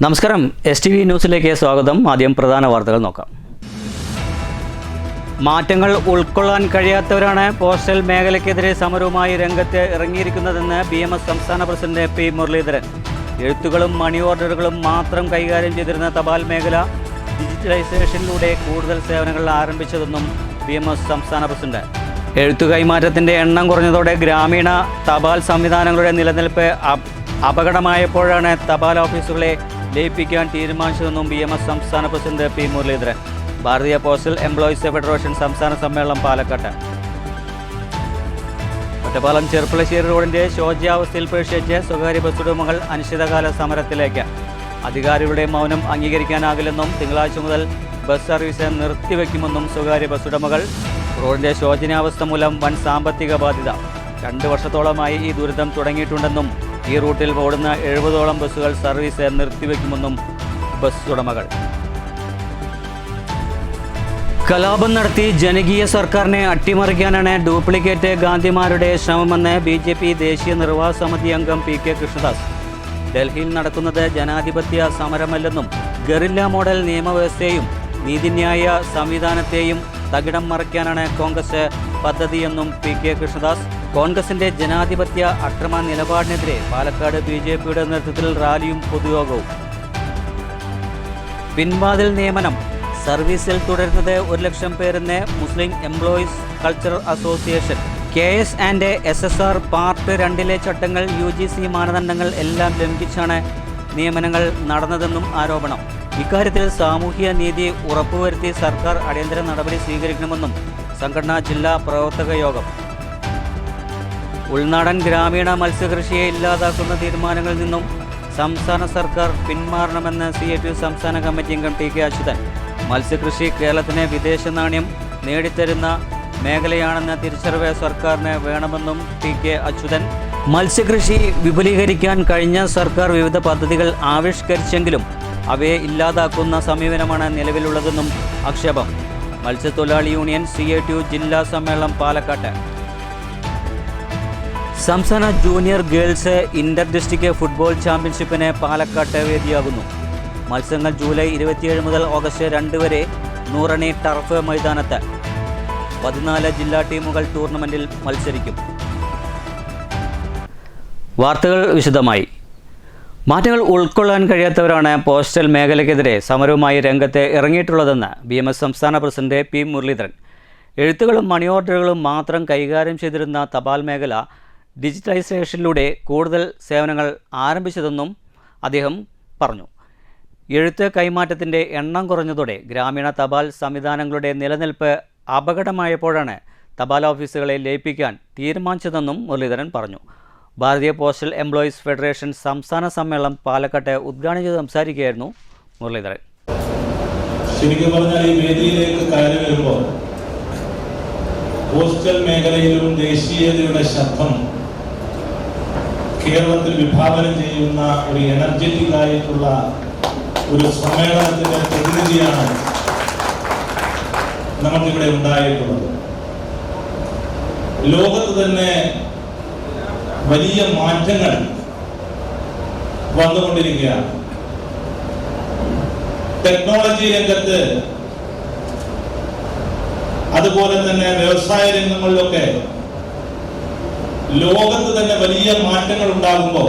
നമസ്കാരം, STV ന്യൂസിലേക്ക് സ്വാഗതം. ആദ്യം പ്രധാന വാർത്തകൾ നോക്കാം. മാറ്റങ്ങൾ ഉൾക്കൊള്ളാൻ കഴിയാത്തവരാണ് പോസ്റ്റൽ മേഖലയ്ക്കെതിരെ സമരവുമായി രംഗത്ത് ഇറങ്ങിയിരിക്കുന്നതെന്ന് BMS സംസ്ഥാന പ്രസിഡന്റ് P. മുരളീധരൻ. എഴുത്തുകളും മണി ഓർഡറുകളും മാത്രം കൈകാര്യം ചെയ്തിരുന്ന തപാൽ മേഖല ഡിജിറ്റലൈസേഷനിലൂടെ കൂടുതൽ സേവനങ്ങൾ ആരംഭിച്ചതെന്നും BMS സംസ്ഥാന പ്രസിഡന്റ്. എഴുത്തു കൈമാറ്റത്തിൻ്റെ എണ്ണം കുറഞ്ഞതോടെ ഗ്രാമീണ തപാൽ സംവിധാനങ്ങളുടെ നിലനിൽപ്പ് അപകടമായപ്പോഴാണ് തപാൽ ഓഫീസുകളെ ലയിപ്പിക്കാൻ തീരുമാനിച്ചതെന്നും BMS സംസ്ഥാന പ്രസിഡന്റ് P. മുരളീധരൻ. ഭാരതീയ പോസ്റ്റൽ എംപ്ലോയീസ് ഫെഡറേഷൻ സംസ്ഥാന സമ്മേളനം പാലക്കാട്ട്. ഒറ്റപ്പാലം ചെർപ്പളശ്ശേരി റോഡിൻ്റെ ശോച്യാവസ്ഥയിൽ പ്രതിഷേധിച്ച് സ്വകാര്യ ബസ് ഉടമകൾ അനിശ്ചിതകാല സമരത്തിലേക്ക്. അധികാരികളുടെ മൗനം അംഗീകരിക്കാനാകില്ലെന്നും തിങ്കളാഴ്ച മുതൽ ബസ് സർവീസ് നിർത്തിവെക്കുമെന്നും സ്വകാര്യ ബസ് ഉടമകൾ. റോഡിൻ്റെ ശോചനീയാവസ്ഥ മൂലം വൻ സാമ്പത്തിക ബാധ്യത. 2 വർഷത്തോളമായി ഈ ദുരിതം തുടങ്ങിയിട്ടുണ്ടെന്നും ഈ റൂട്ടിൽ ഓടുന്ന 70ഓളം ബസ്സുകൾ സർവീസ് നിർത്തിവെക്കുമെന്നും ബസ് ഉടമകൾ. കലാപം നടത്തി ജനകീയ സർക്കാരിനെ അട്ടിമറിക്കാനാണ് ഡ്യൂപ്ലിക്കേറ്റ് ഗാന്ധിമാരുടെ ശ്രമമെന്ന് BJP ദേശീയ നിർവാഹക സമിതി അംഗം PK കൃഷ്ണദാസ്. ഡൽഹിയിൽ നടക്കുന്നത് ജനാധിപത്യ സമരമല്ലെന്നും ഗറില്ല മോഡൽ നിയമവ്യവസ്ഥയെയും നീതിന്യായ സംവിധാനത്തെയും തകിടം മറിക്കാനാണ് കോൺഗ്രസ് പദ്ധതിയെന്നും PK കൃഷ്ണദാസ്. കോൺഗ്രസിന്റെ ജനാധിപത്യ അക്രമ നിലപാടിനെതിരെ പാലക്കാട് BJPയുടെ നേതൃത്വത്തിൽ റാലിയും പൊതുയോഗവും. പിൻവാതിൽ നിയമനം സർവീസിൽ തുടരുന്നത് 1 ലക്ഷം പേരെന്ന് Muslim employees cultural association. KS and SSR part 2 ചട്ടങ്ങൾ UGC മാനദണ്ഡങ്ങൾ എല്ലാം ലംഘിച്ചാണ് നിയമനങ്ങൾ നടന്നതെന്നും ആരോപണം. ഇക്കാര്യത്തിൽ സാമൂഹ്യ നീതി ഉറപ്പുവരുത്തി സർക്കാർ അടിയന്തര നടപടി സ്വീകരിക്കണമെന്നും സംഘടനാ ജില്ലാ പ്രവർത്തക യോഗം. ഉൾനാടൻ ഗ്രാമീണ മത്സ്യകൃഷിയെ ഇല്ലാതാക്കുന്ന തീരുമാനങ്ങളിൽ നിന്നും സംസ്ഥാന സർക്കാർ പിന്മാറണമെന്ന് CITU സംസ്ഥാന കമ്മിറ്റി അംഗം TK അച്യുതൻ. മത്സ്യകൃഷി കേരളത്തിന് വിദേശ നാണ്യം നേടിത്തരുന്ന മേഖലയാണെന്ന തിരിച്ചറിവ് സർക്കാരിന് വേണമെന്നും TK അച്യുതൻ. മത്സ്യകൃഷി വിപുലീകരിക്കാൻ കഴിഞ്ഞ സർക്കാർ വിവിധ പദ്ധതികൾ ആവിഷ്കരിച്ചെങ്കിലും അവയെ ഇല്ലാതാക്കുന്ന സമീപനമാണ് നിലവിലുള്ളതെന്നും ആക്ഷേപം. മത്സ്യത്തൊഴിലാളി യൂണിയൻ CITU ജില്ലാ സമ്മേളനം പാലക്കാട്ട്. സംസ്ഥാന junior girls inter district football ചാമ്പ്യൻഷിപ്പിന് പാലക്കാട്ട് വേദിയാകുന്നു. മത്സരങ്ങൾ ജൂലൈ 27 മുതൽ ഓഗസ്റ്റ് 2 വരെ നൂറണി ടർഫ് മൈതാനത്ത്. 14 ജില്ലാ ടീമുകൾ ടൂർണമെന്റിൽ മത്സരിക്കും. വാർത്തകൾ വിശദമായി. മാറ്റങ്ങൾ ഉൾക്കൊള്ളാൻ കഴിയാത്തവരാണ് പോസ്റ്റൽ മേഖലയ്ക്കെതിരെ സമരവുമായി രംഗത്ത് ഇറങ്ങിയിട്ടുള്ളതെന്ന് BMS സംസ്ഥാന പ്രസിഡന്റ് P. മുരളീധരൻ. എഴുത്തുകളും മണി ഓർഡറുകളും മാത്രം കൈകാര്യം ചെയ്തിരുന്ന തപാൽ മേഖല ഡിജിറ്റലൈസേഷനിലൂടെ കൂടുതൽ സേവനങ്ങൾ ആരംഭിച്ചതെന്നും അദ്ദേഹം പറഞ്ഞു. എഴുത്ത് കൈമാറ്റത്തിൻ്റെ എണ്ണം കുറഞ്ഞതോടെ ഗ്രാമീണ തപാൽ സംവിധാനങ്ങളുടെ നിലനിൽപ്പ് അപകടമായപ്പോഴാണ് തപാൽ ഓഫീസുകളെ ലയിപ്പിക്കാൻ തീരുമാനിച്ചതെന്നും മുരളീധരൻ പറഞ്ഞു. ഭാരതീയ പോസ്റ്റൽ എംപ്ലോയീസ് ഫെഡറേഷൻ സംസ്ഥാന സമ്മേളനം പാലക്കാട്ട് ഉദ്ഘാടനം ചെയ്ത് സംസാരിക്കുകയായിരുന്നു മുരളീധരൻ. ശരിക്കും പറഞ്ഞാൽ ഈ വേദിയിലേക്ക് കയറി വരുമ്പോൾ പോസ്റ്റൽ മേഖലയിലും ദേശീയതയുടെ ശബ്ദം കേരളത്തിൽ വിഭാവനം ചെയ്യുന്ന ഒരു എനർജറ്റിക് ആയിട്ടുള്ള ഒരു സമ്മേളനത്തിന്റെ പ്രതിനിധിയാണ് നമുക്കിവിടെ ഉണ്ടായിട്ടുള്ളത്. ലോകത്ത് തന്നെ വലിയ മാറ്റങ്ങൾ വന്നുകൊണ്ടിരിക്കുകയാണ്. ടെക്നോളജി രംഗത്ത്, അതുപോലെ തന്നെ വ്യവസായ രംഗങ്ങളിലൊക്കെ ലോകത്ത് തന്നെ വലിയ മാറ്റങ്ങൾ ഉണ്ടാകുമ്പോൾ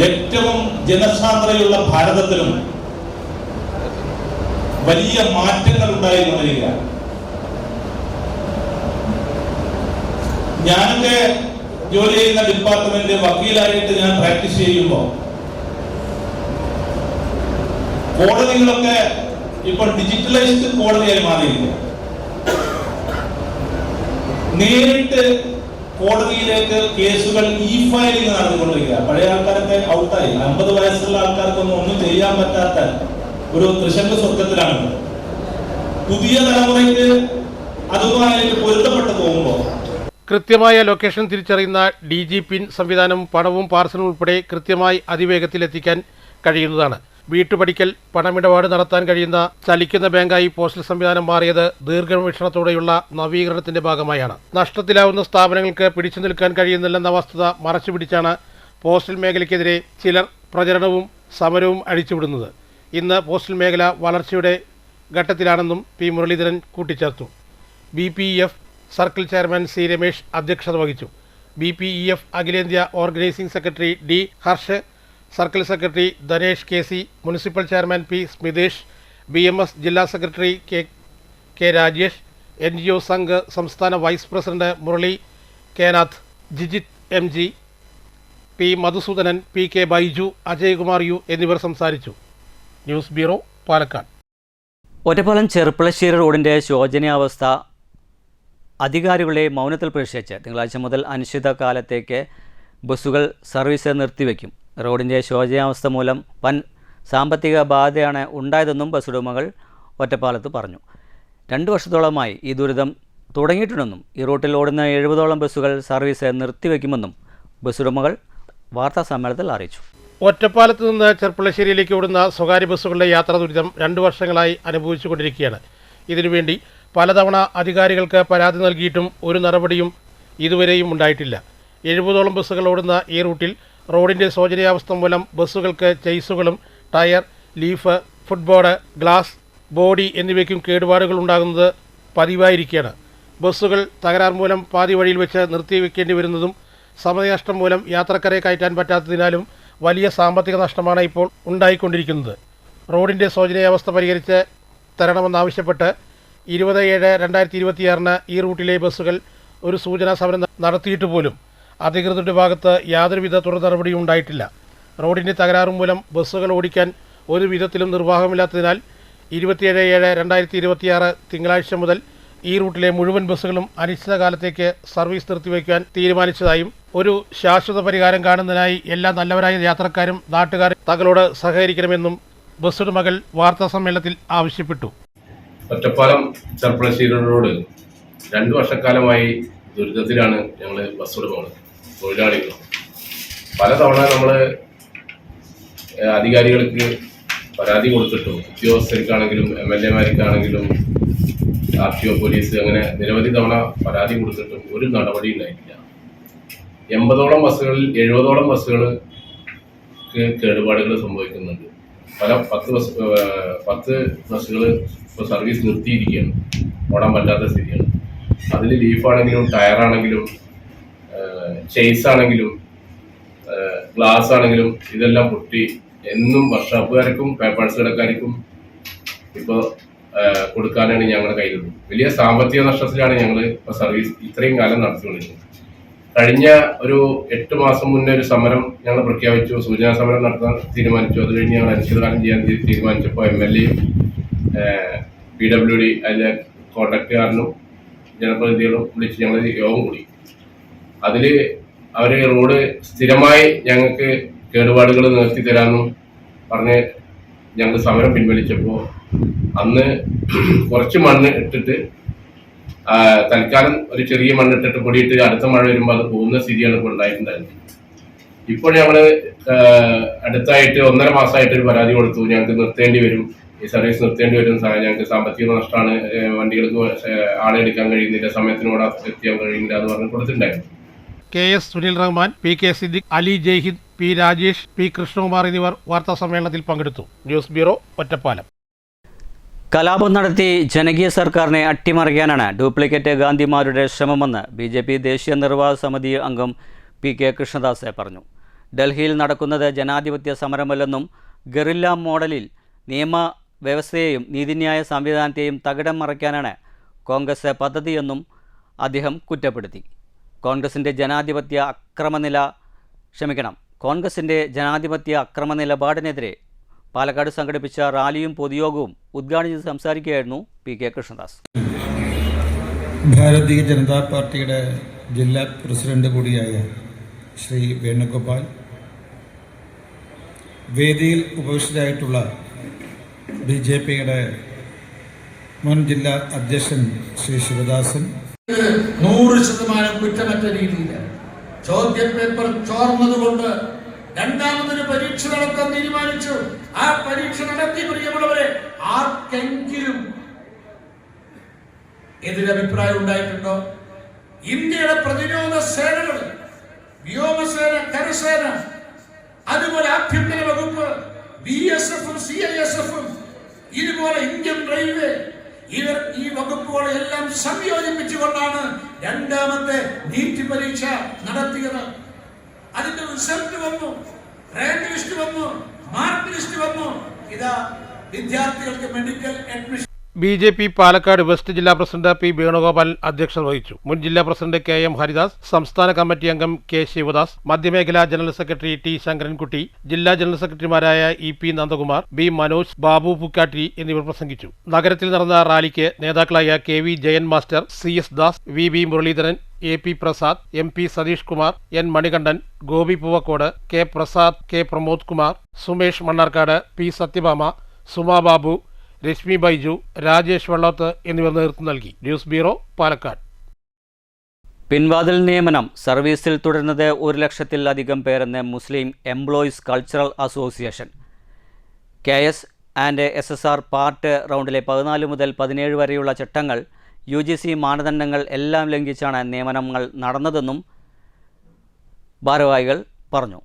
ഏറ്റവും ജനസാന്ദ്രതയുള്ള ഭാരതത്തിലും വലിയ മാറ്റങ്ങൾ ഉണ്ടായിക്കൊണ്ടിരിക്കുകയാണ്. ഞാനൊക്കെ ജോലി ചെയ്യുന്ന ഡിപ്പാർട്ട്മെന്റ് വക്കീലായിട്ട് ഞാൻ പ്രാക്ടീസ് ചെയ്യുമ്പോൾ കോടതികളൊക്കെ ഇപ്പോൾ ഡിജിറ്റലൈസ്ഡ് കോടതിയായി മാറിയിരിക്കുക. നേരിട്ട് കോടതിയിലേക്ക് കേസുകൾ ഫയലിംഗ് നടന്നുകൊണ്ടിരിക്കുക. പഴയ ആൾക്കാരൊക്കെ ഔട്ടായി. 50 വയസ്സുള്ള ആൾക്കാർക്കൊന്നും ഒന്നും ചെയ്യാൻ പറ്റാത്ത ഒരു ത്രിശങ്ക സ്വർഗത്തിലാണ്. പുതിയ തലമുറയ്ക്ക് അതുമായിട്ട് പൊരുത്തപ്പെട്ടു പോകുമ്പോൾ കൃത്യമായ ലൊക്കേഷൻ തിരിച്ചറിയുന്ന DG പിൻ സംവിധാനം പണവും പാർസലും ഉൾപ്പെടെ കൃത്യമായി അതിവേഗത്തിലെത്തിക്കാൻ കഴിയുന്നതാണ്. വീട്ടുപടിക്കൽ പണമിടപാട് നടത്താൻ കഴിയുന്ന ചലിക്കുന്ന ബാങ്കായി പോസ്റ്റൽ സംവിധാനം മാറിയത് ദീർഘവീക്ഷണത്തോടെയുള്ള നവീകരണത്തിന്റെ ഭാഗമായാണ്. നഷ്ടത്തിലാവുന്ന സ്ഥാപനങ്ങൾക്ക് പിടിച്ചു നിൽക്കാൻ കഴിയുന്നില്ലെന്ന വസ്തുത മറച്ചുപിടിച്ചാണ് പോസ്റ്റൽ മേഖലയ്ക്കെതിരെ ചിലർ പ്രചരണവും സമരവും അഴിച്ചുവിടുന്നത്. ഇന്ന് പോസ്റ്റൽ മേഖല വളർച്ചയുടെ ഘട്ടത്തിലാണെന്നും പി മുരളീധരൻ കൂട്ടിച്ചേർത്തു. BPEF circle chairman C Ramesh അധ്യക്ഷത വഹിച്ചു. BPEF അഖിലേന്ത്യാ organising secretary D Harsh, circle secretary Dhanesh KC, municipal chairman P Smithesh, BMS ജില്ലാ secretary K Rajesh, NGO Sangh സംസ്ഥാന vice president Murali Kenath, Jijith MG, P Madhusoodanan, PK Baiju, Ajaykumar U എന്നിവർ സംസാരിച്ചു. News bureau, Palakkad. ഒറ്റപ്പാലം ചെർപ്പളശ്ശേരി റോഡിൻ്റെ ശോചനീയാവസ്ഥ അധികാരികളെ മൗനത്തിൽ പ്രതിഷേധിച്ച് തിങ്കളാഴ്ച മുതൽ അനിശ്ചിതകാലത്തേക്ക് ബസ്സുകൾ സർവീസ് നിർത്തിവെക്കും. റോഡിൻ്റെ ശോചനീയാവസ്ഥ മൂലം വൻ സാമ്പത്തിക ബാധയാണ് ഉണ്ടായതെന്നും ബസ് ഉടമകൾ ഒറ്റപ്പാലത്ത് പറഞ്ഞു. 2 വർഷത്തോളമായി ഈ ദുരിതം തുടങ്ങിയിട്ടുണ്ടെന്നും ഈ റൂട്ടിൽ ഓടുന്ന 70ഓളം ബസ്സുകൾ സർവീസ് നിർത്തിവെക്കുമെന്നും ബസ് ഉടമകൾ വാർത്താസമ്മേളനത്തിൽ അറിയിച്ചു. ഒറ്റപ്പാലത്ത് നിന്ന് ചെർപ്പളശ്ശേരിയിലേക്ക് ഓടുന്ന സ്വകാര്യ ബസ്സുകളുടെ യാത്രാ ദുരിതം 2 വർഷങ്ങളായി അനുഭവിച്ചുകൊണ്ടിരിക്കുകയാണ്. ഇതിനുവേണ്ടി പലതവണ അധികാരികൾക്ക് പരാതി നൽകിയിട്ടും ഒരു നടപടിയും ഇതുവരെയും ഉണ്ടായിട്ടില്ല. 70ഓളം ബസ്സുകൾ ഓടുന്ന ഈ റൂട്ടിൽ റോഡിൻ്റെ ശോചനീയാവസ്ഥ മൂലം ബസ്സുകൾക്ക് ചെയ്സുകളും ടയർ, ലീഫ്, ഫുട്ബോർഡ്, ഗ്ലാസ്, ബോഡി എന്നിവയ്ക്കും കേടുപാടുകൾ ഉണ്ടാകുന്നത് പതിവായിരിക്കുകയാണ്. ബസ്സുകൾ തകരാർ മൂലം പാതി വഴിയിൽ വെച്ച് നിർത്തിവെക്കേണ്ടി വരുന്നതും സമയനഷ്ടം മൂലം യാത്രക്കാരെ കയറ്റാൻ പറ്റാത്തതിനാലും വലിയ സാമ്പത്തിക നഷ്ടമാണ് ഇപ്പോൾ ഉണ്ടായിക്കൊണ്ടിരിക്കുന്നത്. റോഡിൻ്റെ ശോചനീയാവസ്ഥ പരിഹരിച്ച് തരണമെന്നാവശ്യപ്പെട്ട് 20/7/2026 ഈ റൂട്ടിലെ ബസ്സുകൾ ഒരു സൂചനാ സമരം നടത്തിയിട്ട് പോലും അധികൃതരുടെ ഭാഗത്ത് യാതൊരുവിധ തുടർ നടപടിയും ഉണ്ടായിട്ടില്ല. റോഡിൻ്റെ തകരാറ് മൂലം ബസ്സുകൾ ഓടിക്കാൻ ഒരു വിധത്തിലും നിർവാഹമില്ലാത്തതിനാൽ 27/7/2026 തിങ്കളാഴ്ച മുതൽ ഈ റൂട്ടിലെ മുഴുവൻ ബസ്സുകളും അനിശ്ചിതകാലത്തേക്ക് സർവീസ് നിർത്തിവെക്കാൻ തീരുമാനിച്ചതായും ഒരു ശാശ്വത പരിഹാരം കാണുന്നതിനായി എല്ലാ നല്ലവരായ യാത്രക്കാരും നാട്ടുകാരും തങ്ങളോട് സഹകരിക്കണമെന്നും ബസ് ഉടമകൾ വാർത്താസമ്മേളനത്തിൽ ആവശ്യപ്പെട്ടു. ഒറ്റപ്പാലം ചെർപ്പളശ്ശേരി റോഡ് 2 വർഷക്കാലമായി ദുരിതത്തിലാണ് ഞങ്ങൾ ബസ് ഉടമകൾ, തൊഴിലാളികൾ. പലതവണ നമ്മൾ അധികാരികൾക്ക് പരാതി കൊടുത്തിട്ടും ഉദ്യോഗസ്ഥർക്കാണെങ്കിലും MLA-മാർക്കാണെങ്കിലും RTO, പോലീസ്, അങ്ങനെ നിരവധി തവണ പരാതി കൊടുത്തിട്ടും ഒരു നടപടി ഉണ്ടായിട്ടില്ല. 80ഓളം ബസ്സുകളിൽ 70ഓളം ബസ്സുകൾക്ക് കേടുപാടുകൾ സംഭവിക്കുന്നുണ്ട്. 10 ബസ്സുകൾ ഇപ്പോൾ സർവീസ് നിർത്തിയിരിക്കുകയാണ്, ഓടാൻ പറ്റാത്ത സ്ഥിതിയാണ്. അതിൽ ലീഫാണെങ്കിലും ടയറാണെങ്കിലും ചെയ്സ് ആണെങ്കിലും ഗ്ലാസ് ആണെങ്കിലും ഇതെല്ലാം പൊട്ടി എന്നും വർക്ക്ഷോപ്പുകാർക്കും പേപ്പേഴ്സ് കടക്കാർക്കും ഇപ്പോൾ കൊടുക്കാനാണ് ഞങ്ങളുടെ കയ്യിലുള്ളത്. വലിയ സാമ്പത്തിക നഷ്ടത്തിലാണ് ഞങ്ങൾ ഇപ്പോൾ സർവീസ് ഇത്രയും കാലം നടത്തിക്കൊണ്ടിരുന്നത്. കഴിഞ്ഞ ഒരു 8 മാസം മുന്നേ ഒരു സമരം ഞങ്ങൾ പ്രഖ്യാപിച്ചു, സൂചനാ സമരം നടത്താൻ തീരുമാനിച്ചു. അത് കഴിഞ്ഞ് ഞങ്ങൾ അനിശ്ചിതകാലം ചെയ്യാൻ തീരുമാനിച്ചപ്പോൾ MLA, PWD അതിലെ കോൺട്രാക്റ്റുകാരനും ജനപ്രതിനിധികളും വിളിച്ച് ഞങ്ങൾ യോഗം കൂടി. അതിൽ അവർ റോഡ് സ്ഥിരമായി ഞങ്ങൾക്ക് കേടുപാടുകൾ നിർത്തി തരാമെന്നും പറഞ്ഞ് ഞങ്ങൾ സമരം പിൻവലിച്ചപ്പോൾ അന്ന് കുറച്ച് മണ്ണ് ഇട്ടിട്ട് തൽക്കാലം ഒരു ചെറിയ മണ്ണിട്ടിട്ട് പൊടിയിട്ട് അടുത്ത മഴ വരുമ്പോൾ അത് പോകുന്ന സ്ഥിതിയാണ് ഇപ്പോൾ ഉണ്ടായിട്ടുണ്ടായിരുന്നത്. ഇപ്പോൾ ഞങ്ങൾ അടുത്തായിട്ട് 1.5 മാസമായിട്ട് ഒരു പരാതി കൊടുത്തു. ഞങ്ങൾക്ക് നിർത്തേണ്ടി വരും, ഈ സർവീസ് നിർത്തേണ്ടി വരും, ഞങ്ങൾക്ക് സാമ്പത്തിക നഷ്ടമാണ്, വണ്ടികൾക്ക് ആളെടുക്കാൻ കഴിയുന്നില്ല, സമയത്തിനോട് എത്തിയാൻ കഴിയുന്നില്ല എന്ന് പറഞ്ഞ് കൊടുത്തിട്ടുണ്ടായിരുന്നു. KS Sunil Rahman, PK Siddique, Ali ജയ്ഹിദ്, P Rajesh, P Krishnakumar എന്നിവർ വാർത്താ സമ്മേളനത്തിൽ പങ്കെടുത്തു. News bureau, Ottapalam. കലാപം നടത്തി ജനകീയ സർക്കാരിനെ അട്ടിമറിക്കാനാണ് ഡ്യൂപ്ലിക്കേറ്റ് ഗാന്ധിമാരുടെ ശ്രമമെന്ന് BJP ദേശീയ നിർവാഹക സമിതി അംഗം PK കൃഷ്ണദാസ് പറഞ്ഞു. ഡൽഹിയിൽ നടക്കുന്നത് ജനാധിപത്യ സമരമല്ലെന്നും ഗറില്ല മോഡലിൽ നിയമവ്യവസ്ഥയെയും നീതിന്യായ സംവിധാനത്തെയും തകിടം മറിക്കാനാണ് കോൺഗ്രസ് പദ്ധതിയെന്നും അദ്ദേഹം കുറ്റപ്പെടുത്തി. കോൺഗ്രസിൻ്റെ ജനാധിപത്യ അക്രമ നിലപാടിനെതിരെ പാലക്കാട് സംഘടിപ്പിച്ച റാലിയും പൊതുയോഗവും ഉദ്ഘാടനം ചെയ്ത് സംസാരിക്കുകയായിരുന്നു PK കൃഷ്ണദാസ്. ഭാരതീയ ജനതാ പാർട്ടിയുടെ ജില്ലാ പ്രസിഡന്റ് കൂടിയായ ശ്രീ വേണുഗോപാൽ, വേദിയിൽ ഉപവിഷ്ടരായിട്ടുള്ള BJPയുടെ മുൻ ജില്ലാ അധ്യക്ഷൻ ശ്രീ ശിവദാസൻ, 100% കുറ്റമറ്റ രീതിയിൽ ചോദ്യപേപ്പർ ചോർന്നതുകൊണ്ട് രണ്ടാമതൊരു പരീക്ഷ നടത്താൻ തീരുമാനിച്ചു. ആ പരീക്ഷ നടത്തി, പ്രിയമുള്ളവരെ, ആർക്കെങ്കിലും എതിരഭിപ്രായം ഉണ്ടായിട്ടുണ്ടോ? ഇന്ത്യയുടെ പ്രതിരോധ സേനകൾ, വ്യോമസേന, കരസേന, അതുപോലെ ആഭ്യന്തര വകുപ്പ്, BSF-ഉം CISF-ഉം, ഇതുപോലെ ഇന്ത്യൻ റെയിൽവേ, ഈ വകുപ്പുകളെല്ലാം സംയോജിപ്പിച്ചുകൊണ്ടാണ് രണ്ടാമത്തെ നീറ്റ് പരീക്ഷ നടത്തിയത്. അതിന്റെ റിസൾട്ട് വന്നു, റാങ്ക് ലിസ്റ്റ് വന്നു, മാർക്ക് ലിസ്റ്റ് വന്നു. ഇതാ വിദ്യാർത്ഥികൾക്ക് medical admission. BJP Palakkad west ജില്ലാ പ്രസിഡന്റ് P. വേണുഗോപാൽ അധ്യക്ഷത വഹിച്ചു. മുൻ ജില്ലാ പ്രസിഡന്റ് KM ഹരിദാസ്, സംസ്ഥാന കമ്മിറ്റി അംഗം K. ശിവദാസ്, മധ്യമേഖലാ ജനറൽ സെക്രട്ടറി T. ശങ്കരൻകുട്ടി, ജില്ലാ ജനറൽ സെക്രട്ടറിമാരായ EP. നന്ദകുമാർ, B. മനോജ്, ബാബു പൂക്കാട്ടി എന്നിവർ പ്രസംഗിച്ചു. നഗരത്തിൽ നടന്ന റാലിക്ക് നേതാക്കളായ KV. Jayan master, CS. Das, VB. Muraleedharan, AP. Prasad, MP. Satheesh Kumar, N. Manikandan, Gopi Poovakode, K. Prasad, K. Pramod Kumar, Sumesh Mannarkkad, P. Sathyabhama, Suma Babu, Reshmi Baiju, Rajesh Vellothu എന്നിവർ നേതൃത്വം നൽകി. News bureau, Palakkad. പിൻവാതിൽ നിയമനം സർവീസിൽ തുടരുന്നത് 1,00,000-ലധികം പേരെന്ന് Muslim employees cultural association. KS and SSR part റൗണ്ടിലെ 14 മുതൽ 17 വരെയുള്ള ചട്ടങ്ങൾ, UGC മാനദണ്ഡങ്ങൾ എല്ലാം ലംഘിച്ചാണ് നിയമനങ്ങൾ നടന്നതെന്നും ഭാരവാഹികൾ പറഞ്ഞു.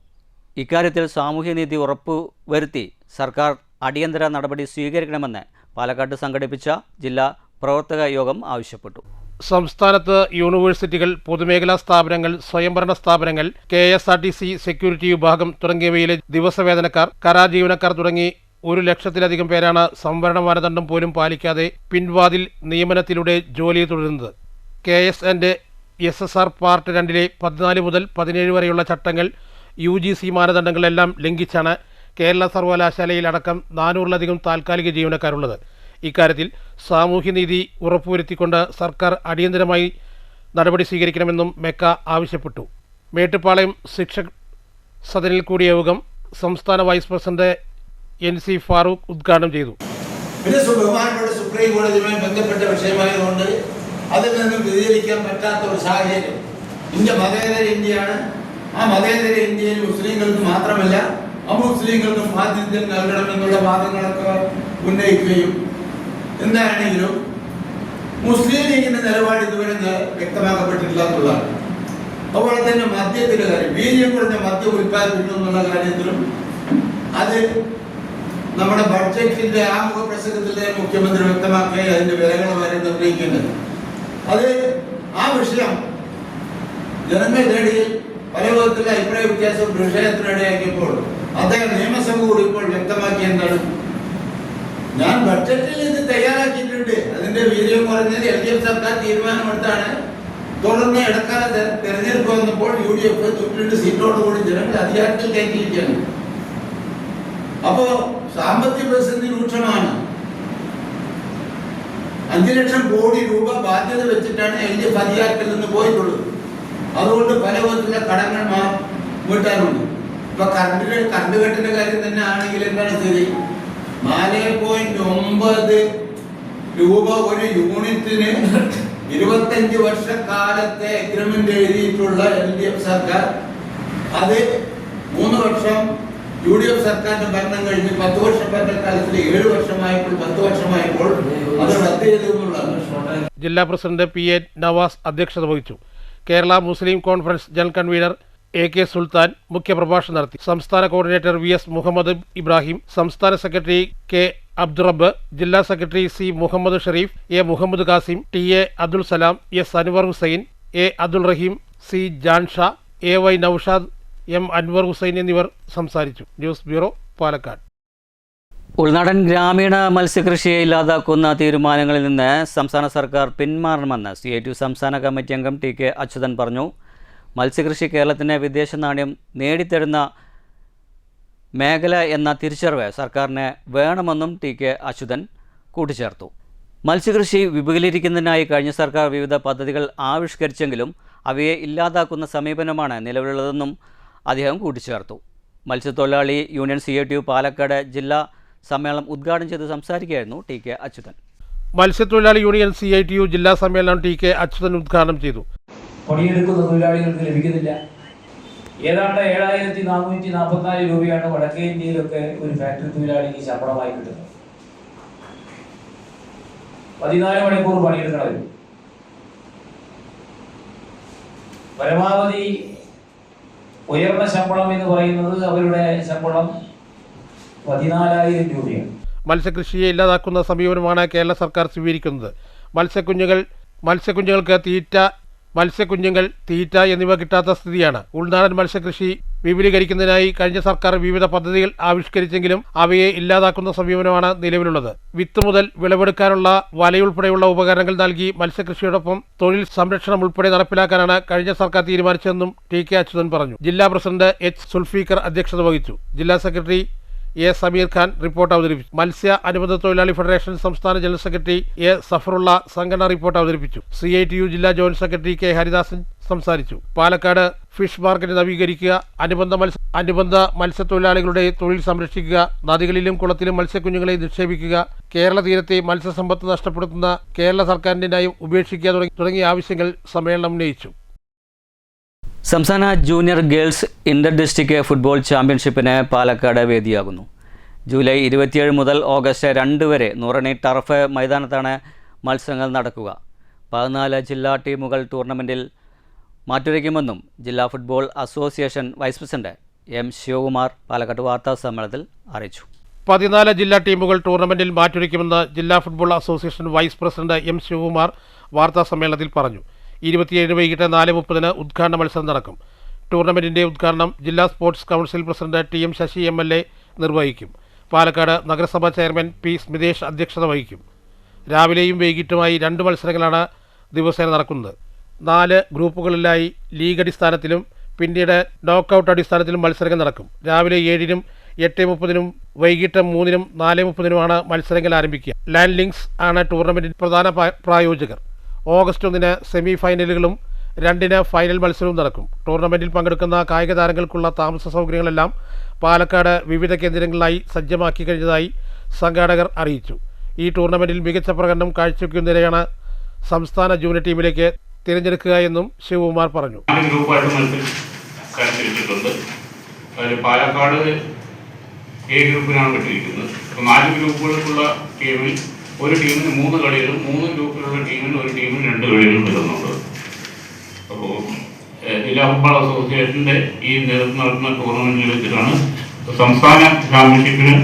ഇക്കാര്യത്തിൽ സാമൂഹ്യനീതി ഉറപ്പുവരുത്തി സർക്കാർ അടിയന്തര നടപടി സ്വീകരിക്കണമെന്ന് പാലക്കാട് സംഘടിപ്പിച്ച ജില്ലാ പ്രവർത്തക യോഗം ആവശ്യപ്പെട്ടു. സംസ്ഥാനത്ത് യൂണിവേഴ്സിറ്റികൾ, പൊതുമേഖലാ സ്ഥാപനങ്ങൾ, സ്വയംഭരണ സ്ഥാപനങ്ങൾ, KSRTC സെക്യൂരിറ്റി വിഭാഗം തുടങ്ങിയവയിലെ ദിവസവേതനക്കാർ, കരാർ ജീവനക്കാർ തുടങ്ങി 1,00,000-ലധികം പേരാണ് സംവരണ മാനദണ്ഡം പോലും പാലിക്കാതെ പിൻവാതിൽ നിയമനത്തിലൂടെ ജോലി തുടരുന്നത്. KS ആൻഡ് SSR പാർട്ട് 2-ലെ 14 മുതൽ 17 വരെയുള്ള ചട്ടങ്ങൾ, UGC മാനദണ്ഡങ്ങളെല്ലാം ലംഘിച്ചാണ് കേരള സർവകലാശാലയിൽ അടക്കം 400-ലധികം താൽക്കാലിക ജീവനക്കാരുള്ളത്. ഇക്കാര്യത്തിൽ സാമൂഹ്യനീതി ഉറപ്പുവരുത്തിക്കൊണ്ട് സർക്കാർ അടിയന്തരമായി നടപടി സ്വീകരിക്കണമെന്നും മെക്ക ആവശ്യപ്പെട്ടു. മേട്ടുപ്പാളയം ശിക്ഷക് സദനിൽ കൂടിയ യോഗം സംസ്ഥാന വൈസ് പ്രസിഡന്റ് NC ഫാറൂഖ് ഉദ്ഘാടനം ചെയ്തു. പിന്നെ ബഹുമാനപ്പെട്ട സുപ്രീം കോടതിയുമായി ബന്ധപ്പെട്ട വിഷയമായതുകൊണ്ട് അതിൽ നിന്നും വ്യതിചലിക്കാൻ പറ്റാത്ത ഒരു സാഹചര്യം. ഇന്ത്യ മതേതര ഇന്ത്യയാണ്. ആ മതേതര ഇന്ത്യയിൽ മുസ്ലിങ്ങൾക്ക് മാത്രമല്ല അമുസ്ലിങ്ങൾക്കും ആതിഥ്യം നൽകണമെന്നുള്ള വാദങ്ങളൊക്കെ ഉന്നയിക്കുകയും, എന്താണെങ്കിലും മുസ്ലിം ലീഗിന്റെ നിലപാട് ഇതുവരെ വ്യക്തമാക്കപ്പെട്ടിട്ടില്ല എന്നുള്ളതാണ്. അതുപോലെ തന്നെ മദ്യത്തിന്റെ കാര്യം, വീര്യം കുറഞ്ഞ മദ്യം ഉൽപ്പാദിപ്പിക്കുന്നു എന്നുള്ള കാര്യത്തിലും അത് നമ്മുടെ ബഡ്ജറ്റിന്റെ ആമുഖ പ്രസംഗത്തിലെ മുഖ്യമന്ത്രി വ്യക്തമാക്കി അതിന്റെ വിലകൾ വരെ നിർണ്ണയിക്കേണ്ടത്. അത് ആ വിഷയം ജനങ്ങൾക്കിടയിൽ പല വിധത്തിലുള്ള അഭിപ്രായ വ്യത്യാസം വിഷയത്തിനിടയാക്കിയപ്പോൾ അദ്ദേഹം നിയമസഭ കൂടി ഇപ്പോൾ വ്യക്തമാക്കി എന്താണ്, ഞാൻ ബഡ്ജറ്റിൽ ഇത് തയ്യാറാക്കിയിട്ടുണ്ട്, അതിന്റെ വീര്യം കുറഞ്ഞത് LDF സർക്കാർ തീരുമാനമെടുത്താണ്. തുടർന്ന് ഇടക്കാല തെരഞ്ഞെടുപ്പ് വന്നപ്പോൾ UDF 92 സീറ്റോടുകൂടി ജനങ്ങൾ അധികാരത്തിൽ കയറ്റിയിരിക്കുകയാണ്. അപ്പോ സാമ്പത്തിക പ്രതിസന്ധി രൂക്ഷമാണ്. 5 ലക്ഷം കോടി രൂപ ബാധ്യത വെച്ചിട്ടാണ് LDF അധികാരത്തിൽ നിന്ന് പോയിട്ടുള്ളത്. അതുകൊണ്ട് പല വിധത്തിലുള്ള കടങ്ങൾ വീട്ടാനുണ്ട്. ഇപ്പൊ കറണ്ട് കെട്ടിന്റെ കാര്യം തന്നെ ആണെങ്കിൽ എന്താണ് സ്ഥിതി? 4.9 രൂപ ഒരു യൂണിറ്റിന് 25 വർഷക്കാലത്തെ എഗ്രിമെന്റ് എഴുതിയിട്ടുള്ള LDF സർക്കാർ, അത് 3 വർഷം UDF സർക്കാരിന്റെ ഭരണം കഴിഞ്ഞ് 10 വർഷത്തെ കാലത്തിൽ 7 വർഷമായപ്പോൾ 10 വർഷമായപ്പോൾ അത് റദ്ദ് ചെയ്തു എന്നുള്ളതാണ്. ജില്ലാ പ്രസിഡന്റ് PA നവാസ് അധ്യക്ഷത വഹിച്ചു. കേരള മുസ്ലിം കോൺഫറൻസ് ജനറൽ കൺവീനർ AK സുൽത്താൻ മുഖ്യപ്രഭാഷണം നടത്തി. സംസ്ഥാന കോർഡിനേറ്റർ VS മുഹമ്മദ് ഇബ്രാഹിം, സംസ്ഥാന സെക്രട്ടറി K അബ്ദുറബ്ബ്, ജില്ലാ secretary C Muhammad Sharif, A Muhammad Kasim, TA Abdul Salam, S Anwar Hussain, A Abdul Rahim, C Janshah, AY Noushad, M Anwar Hussain എന്നിവർ സംസാരിച്ചു. News bureau, Palakkad. ഉൾനാടൻ ഗ്രാമീണ മത്സ്യകൃഷിയെ ഇല്ലാതാക്കുന്ന തീരുമാനങ്ങളിൽ നിന്ന് സംസ്ഥാന സർക്കാർ പിന്മാറണമെന്ന് CITU സംസ്ഥാന കമ്മിറ്റി അംഗം TK അച്യുതൻ പറഞ്ഞു. മത്സ്യകൃഷി കേരളത്തിന് വിദേശ നാണ്യം നേടിത്തരുന്ന മേഖല എന്ന തിരിച്ചറിവ് സർക്കാരിന് വേണമെന്നും TK അച്യുതൻ കൂട്ടിച്ചേർത്തു. മത്സ്യകൃഷി വിപുലീകരിക്കുന്നതിനായി കഴിഞ്ഞ സർക്കാർ വിവിധ പദ്ധതികൾ ആവിഷ്കരിച്ചെങ്കിലും അവയെ ഇല്ലാതാക്കുന്ന സമീപനമാണ് നിലവിലുള്ളതെന്നും അദ്ദേഹം കൂട്ടിച്ചേർത്തു. മത്സ്യത്തൊഴിലാളി യൂണിയൻ CITU പാലക്കാട് ജില്ലാ സമ്മേളനം ഉദ്ഘാടനം ചെയ്ത് സംസാരിക്കുകയായിരുന്നു TK അച്യുതൻ. മത്സ്യത്തൊഴിലാളി യൂണിയൻ CITU ജില്ലാ സമ്മേളനം TK അച്യുതൻ ഉദ്ഘാടനം ചെയ്തു. പണിയെടുക്കുന്ന തൊഴിലാളികൾക്ക് ലഭിക്കുന്നില്ല. ഏതാണ്ട് 7,444 രൂപയാണ് വടക്കേ ഇന്ത്യയിലൊക്കെ ഒരു ഫാക്ടറി തൊഴിലാളിക്ക് ശമ്പളമായി കിട്ടുന്നത്. 14 മണിക്കൂർ പണിയെടുക്കണം. പരമാവധി ഉയർന്ന ശമ്പളം എന്ന് പറയുന്നത് അവരുടെ ശമ്പളം 14,000 രൂപയാണ്. മത്സ്യകൃഷിയെ ഇല്ലാതാക്കുന്ന സമീപനമാണ് കേരള സർക്കാർ സ്വീകരിക്കുന്നത്. മത്സ്യക്കുഞ്ഞുങ്ങൾ തീറ്റ എന്നിവ കിട്ടാത്ത സ്ഥിതിയാണ്. ഉൾനാടൻ മത്സ്യകൃഷി വിപുലീകരിക്കുന്നതിനായി കഴിഞ്ഞ സർക്കാർ വിവിധ പദ്ധതികൾ ആവിഷ്കരിച്ചെങ്കിലും അവയെ ഇല്ലാതാക്കുന്ന സമീപനമാണ് നിലവിലുള്ളത്. വിത്ത് മുതൽ വിളവെടുക്കാനുള്ള വലയുൾപ്പെടെയുള്ള ഉപകരണങ്ങൾ നൽകി മത്സ്യകൃഷിയോടൊപ്പം തൊഴിൽ സംരക്ഷണം ഉൾപ്പെടെ നടപ്പിലാക്കാനാണ് കഴിഞ്ഞ സർക്കാർ തീരുമാനിച്ചതെന്നും ടി.കെ. അച്യുതൻ പറഞ്ഞു. ജില്ലാ പ്രസിഡന്റ് എച്ച്. സുൽഫീഖർ അധ്യക്ഷത വഹിച്ചു. ജില്ലാ secretary A. Sameer Khan report അവതരിപ്പിച്ചു. മത്സ്യ അനുബന്ധ തൊഴിലാളി ഫെഡറേഷൻ സംസ്ഥാന ജനറൽ സെക്രട്ടറി എ. സഫറുള്ള സംഘടന റിപ്പോർട്ട് അവതരിപ്പിച്ചു. CITU ജില്ലാ ജോയിന്റ് സെക്രട്ടറി കെ. ഹരിദാസൻ സംസാരിച്ചു. പാലക്കാട് ഫിഷ് മാർക്കറ്റ് നവീകരിക്കുക, അനുബന്ധ മത്സ്യത്തൊഴിലാളികളുടെ തൊഴിൽ സംരക്ഷിക്കുക, നദികളിലും കുളത്തിലും മത്സ്യക്കുഞ്ഞുങ്ങളെ നിക്ഷേപിക്കുക, കേരള തീരത്തെ മത്സ്യസമ്പത്ത് നഷ്ടപ്പെടുത്തുന്ന കേരള സർക്കാരിന്റെ നയം ഉപേക്ഷിക്കുക തുടങ്ങിയ ആവശ്യങ്ങൾ സമ്മേളനം ഉന്നയിച്ചു. സംസ്ഥാന junior girls inter district football ചാമ്പ്യൻഷിപ്പിന് പാലക്കാട് വേദിയാകുന്നു. ജൂലൈ 27 മുതൽ ഓഗസ്റ്റ് 2 വരെ നൂറണി ടർഫ് മൈതാനത്താണ് മത്സരങ്ങൾ നടക്കുക. 14 ജില്ലാ ടീമുകൾ ടൂർണമെൻറ്റിൽ മാറ്റുരയ്ക്കുമെന്നും ജില്ലാ football association vice president M. Sivakumar Palakkad വാർത്താസമ്മേളനത്തിൽ അറിയിച്ചു. 14 ജില്ലാ ടീമുകൾ ടൂർണമെന്റിൽ മാറ്റുരയ്ക്കുമെന്ന് ജില്ലാ football association vice president M. Sivakumar വാർത്താസമ്മേളനത്തിൽ പറഞ്ഞു. 27 വൈകിട്ട് 4:30 ഉദ്ഘാടന മത്സരം നടക്കും. ടൂർണമെന്റിന്റെ ഉദ്ഘാടനം ജില്ലാ sports council president TM Sasi MLA നിർവഹിക്കും. പാലക്കാട് നഗരസഭാ ചെയർമാൻ P. സ്മിതേഷ് അധ്യക്ഷത വഹിക്കും. രാവിലെയും വൈകിട്ടുമായി 2 മത്സരങ്ങളാണ് ദിവസേന നടക്കുന്നത്. 4 ഗ്രൂപ്പുകളിലായി ലീഗ് അടിസ്ഥാനത്തിലും പിന്നീട് നോക്കൌട്ട് അടിസ്ഥാനത്തിലും മത്സരങ്ങൾ നടക്കും. രാവിലെ 7-നും 8:30-നും വൈകിട്ട് 3-നും 4:30-നുമാണ് മത്സരങ്ങൾ ആരംഭിക്കുക. ലാൻഡ് ലിങ്ക്സ് ആണ് ടൂർണമെന്റിന്റെ പ്രധാന പ്രായോജകർ. ഓഗസ്റ്റ് 1-ന് സെമി ഫൈനലുകളും 2-ന് ഫൈനൽ മത്സരവും നടക്കും. ടൂർണമെന്റിൽ പങ്കെടുക്കുന്ന കായിക താരങ്ങൾക്കുള്ള താമസ സൗകര്യങ്ങളെല്ലാം പാലക്കാട് വിവിധ കേന്ദ്രങ്ങളിലായി സജ്ജമാക്കി കഴിഞ്ഞതായി സംഘാടകർ അറിയിച്ചു. ഈ ടൂർണമെന്റിൽ മികച്ച പ്രകടനം കാഴ്ചവെക്കുന്നതിനെയാണ് സംസ്ഥാന ജൂനിയർ ടീമിലേക്ക് തിരഞ്ഞെടുക്കുക എന്നും ശിവകുമാർ പറഞ്ഞു. പാലക്കാട് എ ഗ്രൂപ്പിനാണ് വിട്ടിരിക്കുന്നത്. 4 ഗ്രൂപ്പുകൾക്കുള്ള ടീമിൽ ഒരു ടീമിന് 3 കളികളും 3 ഗ്രൂപ്പിലുള്ള ടീമിന് ഒരു ടീമിന് 2 കളികളും വരുന്നുണ്ട്. അപ്പോൾ ജില്ലാ ഫുട്ബോൾ അസോസിയേഷൻ്റെ ഈ നേതൃത്വം നടത്തുന്ന ടൂർണമെന്റിൽ വെച്ചിട്ടാണ് സംസ്ഥാന ചാമ്പ്യൻഷിപ്പിന്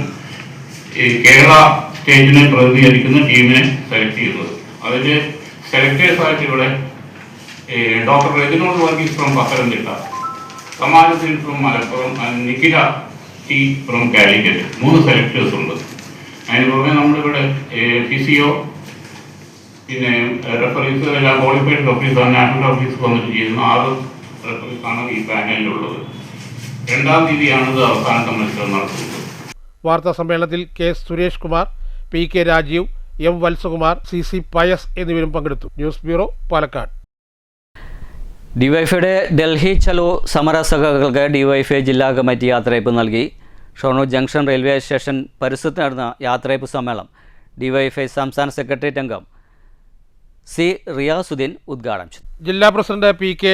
കേരള സ്റ്റേറ്റിനെ പ്രതിനിധീകരിക്കുന്ന ടീമിനെ സെലക്ട് ചെയ്യുന്നത്. അതിൻ്റെ സെലക്ടേഴ്സായിട്ട് ഇവിടെ doctor Reginald Varghese from Pathanamthitta, സമാജത്തിൽ from Malappuram, Nikhila T from Calicut 3 selectors ഉണ്ട്. അതിന് പുറമെ നമ്മളിവിടെ ഫിസിയോ, പിന്നെ റെഫറീസ് എല്ലാം ക്വാളിഫൈഡ് റെഫറീസാണ്. നാഷണൽ റെഫറീസ് വന്നിട്ട് ചെയ്യുന്ന 6 റെഫറീസാണ് ഈ പാനലിലുള്ളത്. 2-ാം തീയതിയാണ് ഇത് അവസാനത്തെ മത്സരം നടത്തുന്നത്. വാർത്താ സമ്മേളനത്തിൽ K. Suresh Kumar, PK Rajeev, M. Valsakumar, CC Pius എന്നിവരും പങ്കെടുത്തു. News bureau, Palakkad. ഡിവൈഫൈയുടെ ഡൽഹി ചലോ സമരസഖകൾക്ക് ഡിവൈഫൈ ജില്ലാ കമ്മിറ്റി യാത്രയയപ്പ് നൽകി. ഷൊർണൂർ ജംഗ്ഷൻ റെയിൽവേ സ്റ്റേഷൻ പരിസരത്ത് നടന്ന യാത്രയയപ്പ് സമ്മേളനം ഡിവൈഫൈ സംസ്ഥാന സെക്രട്ടേറിയറ്റ് അംഗം C. റിയാസുദ്ദീൻ ഉദ്ഘാടനം ചെയ്തു. ജില്ലാ പ്രസിഡന്റ് PK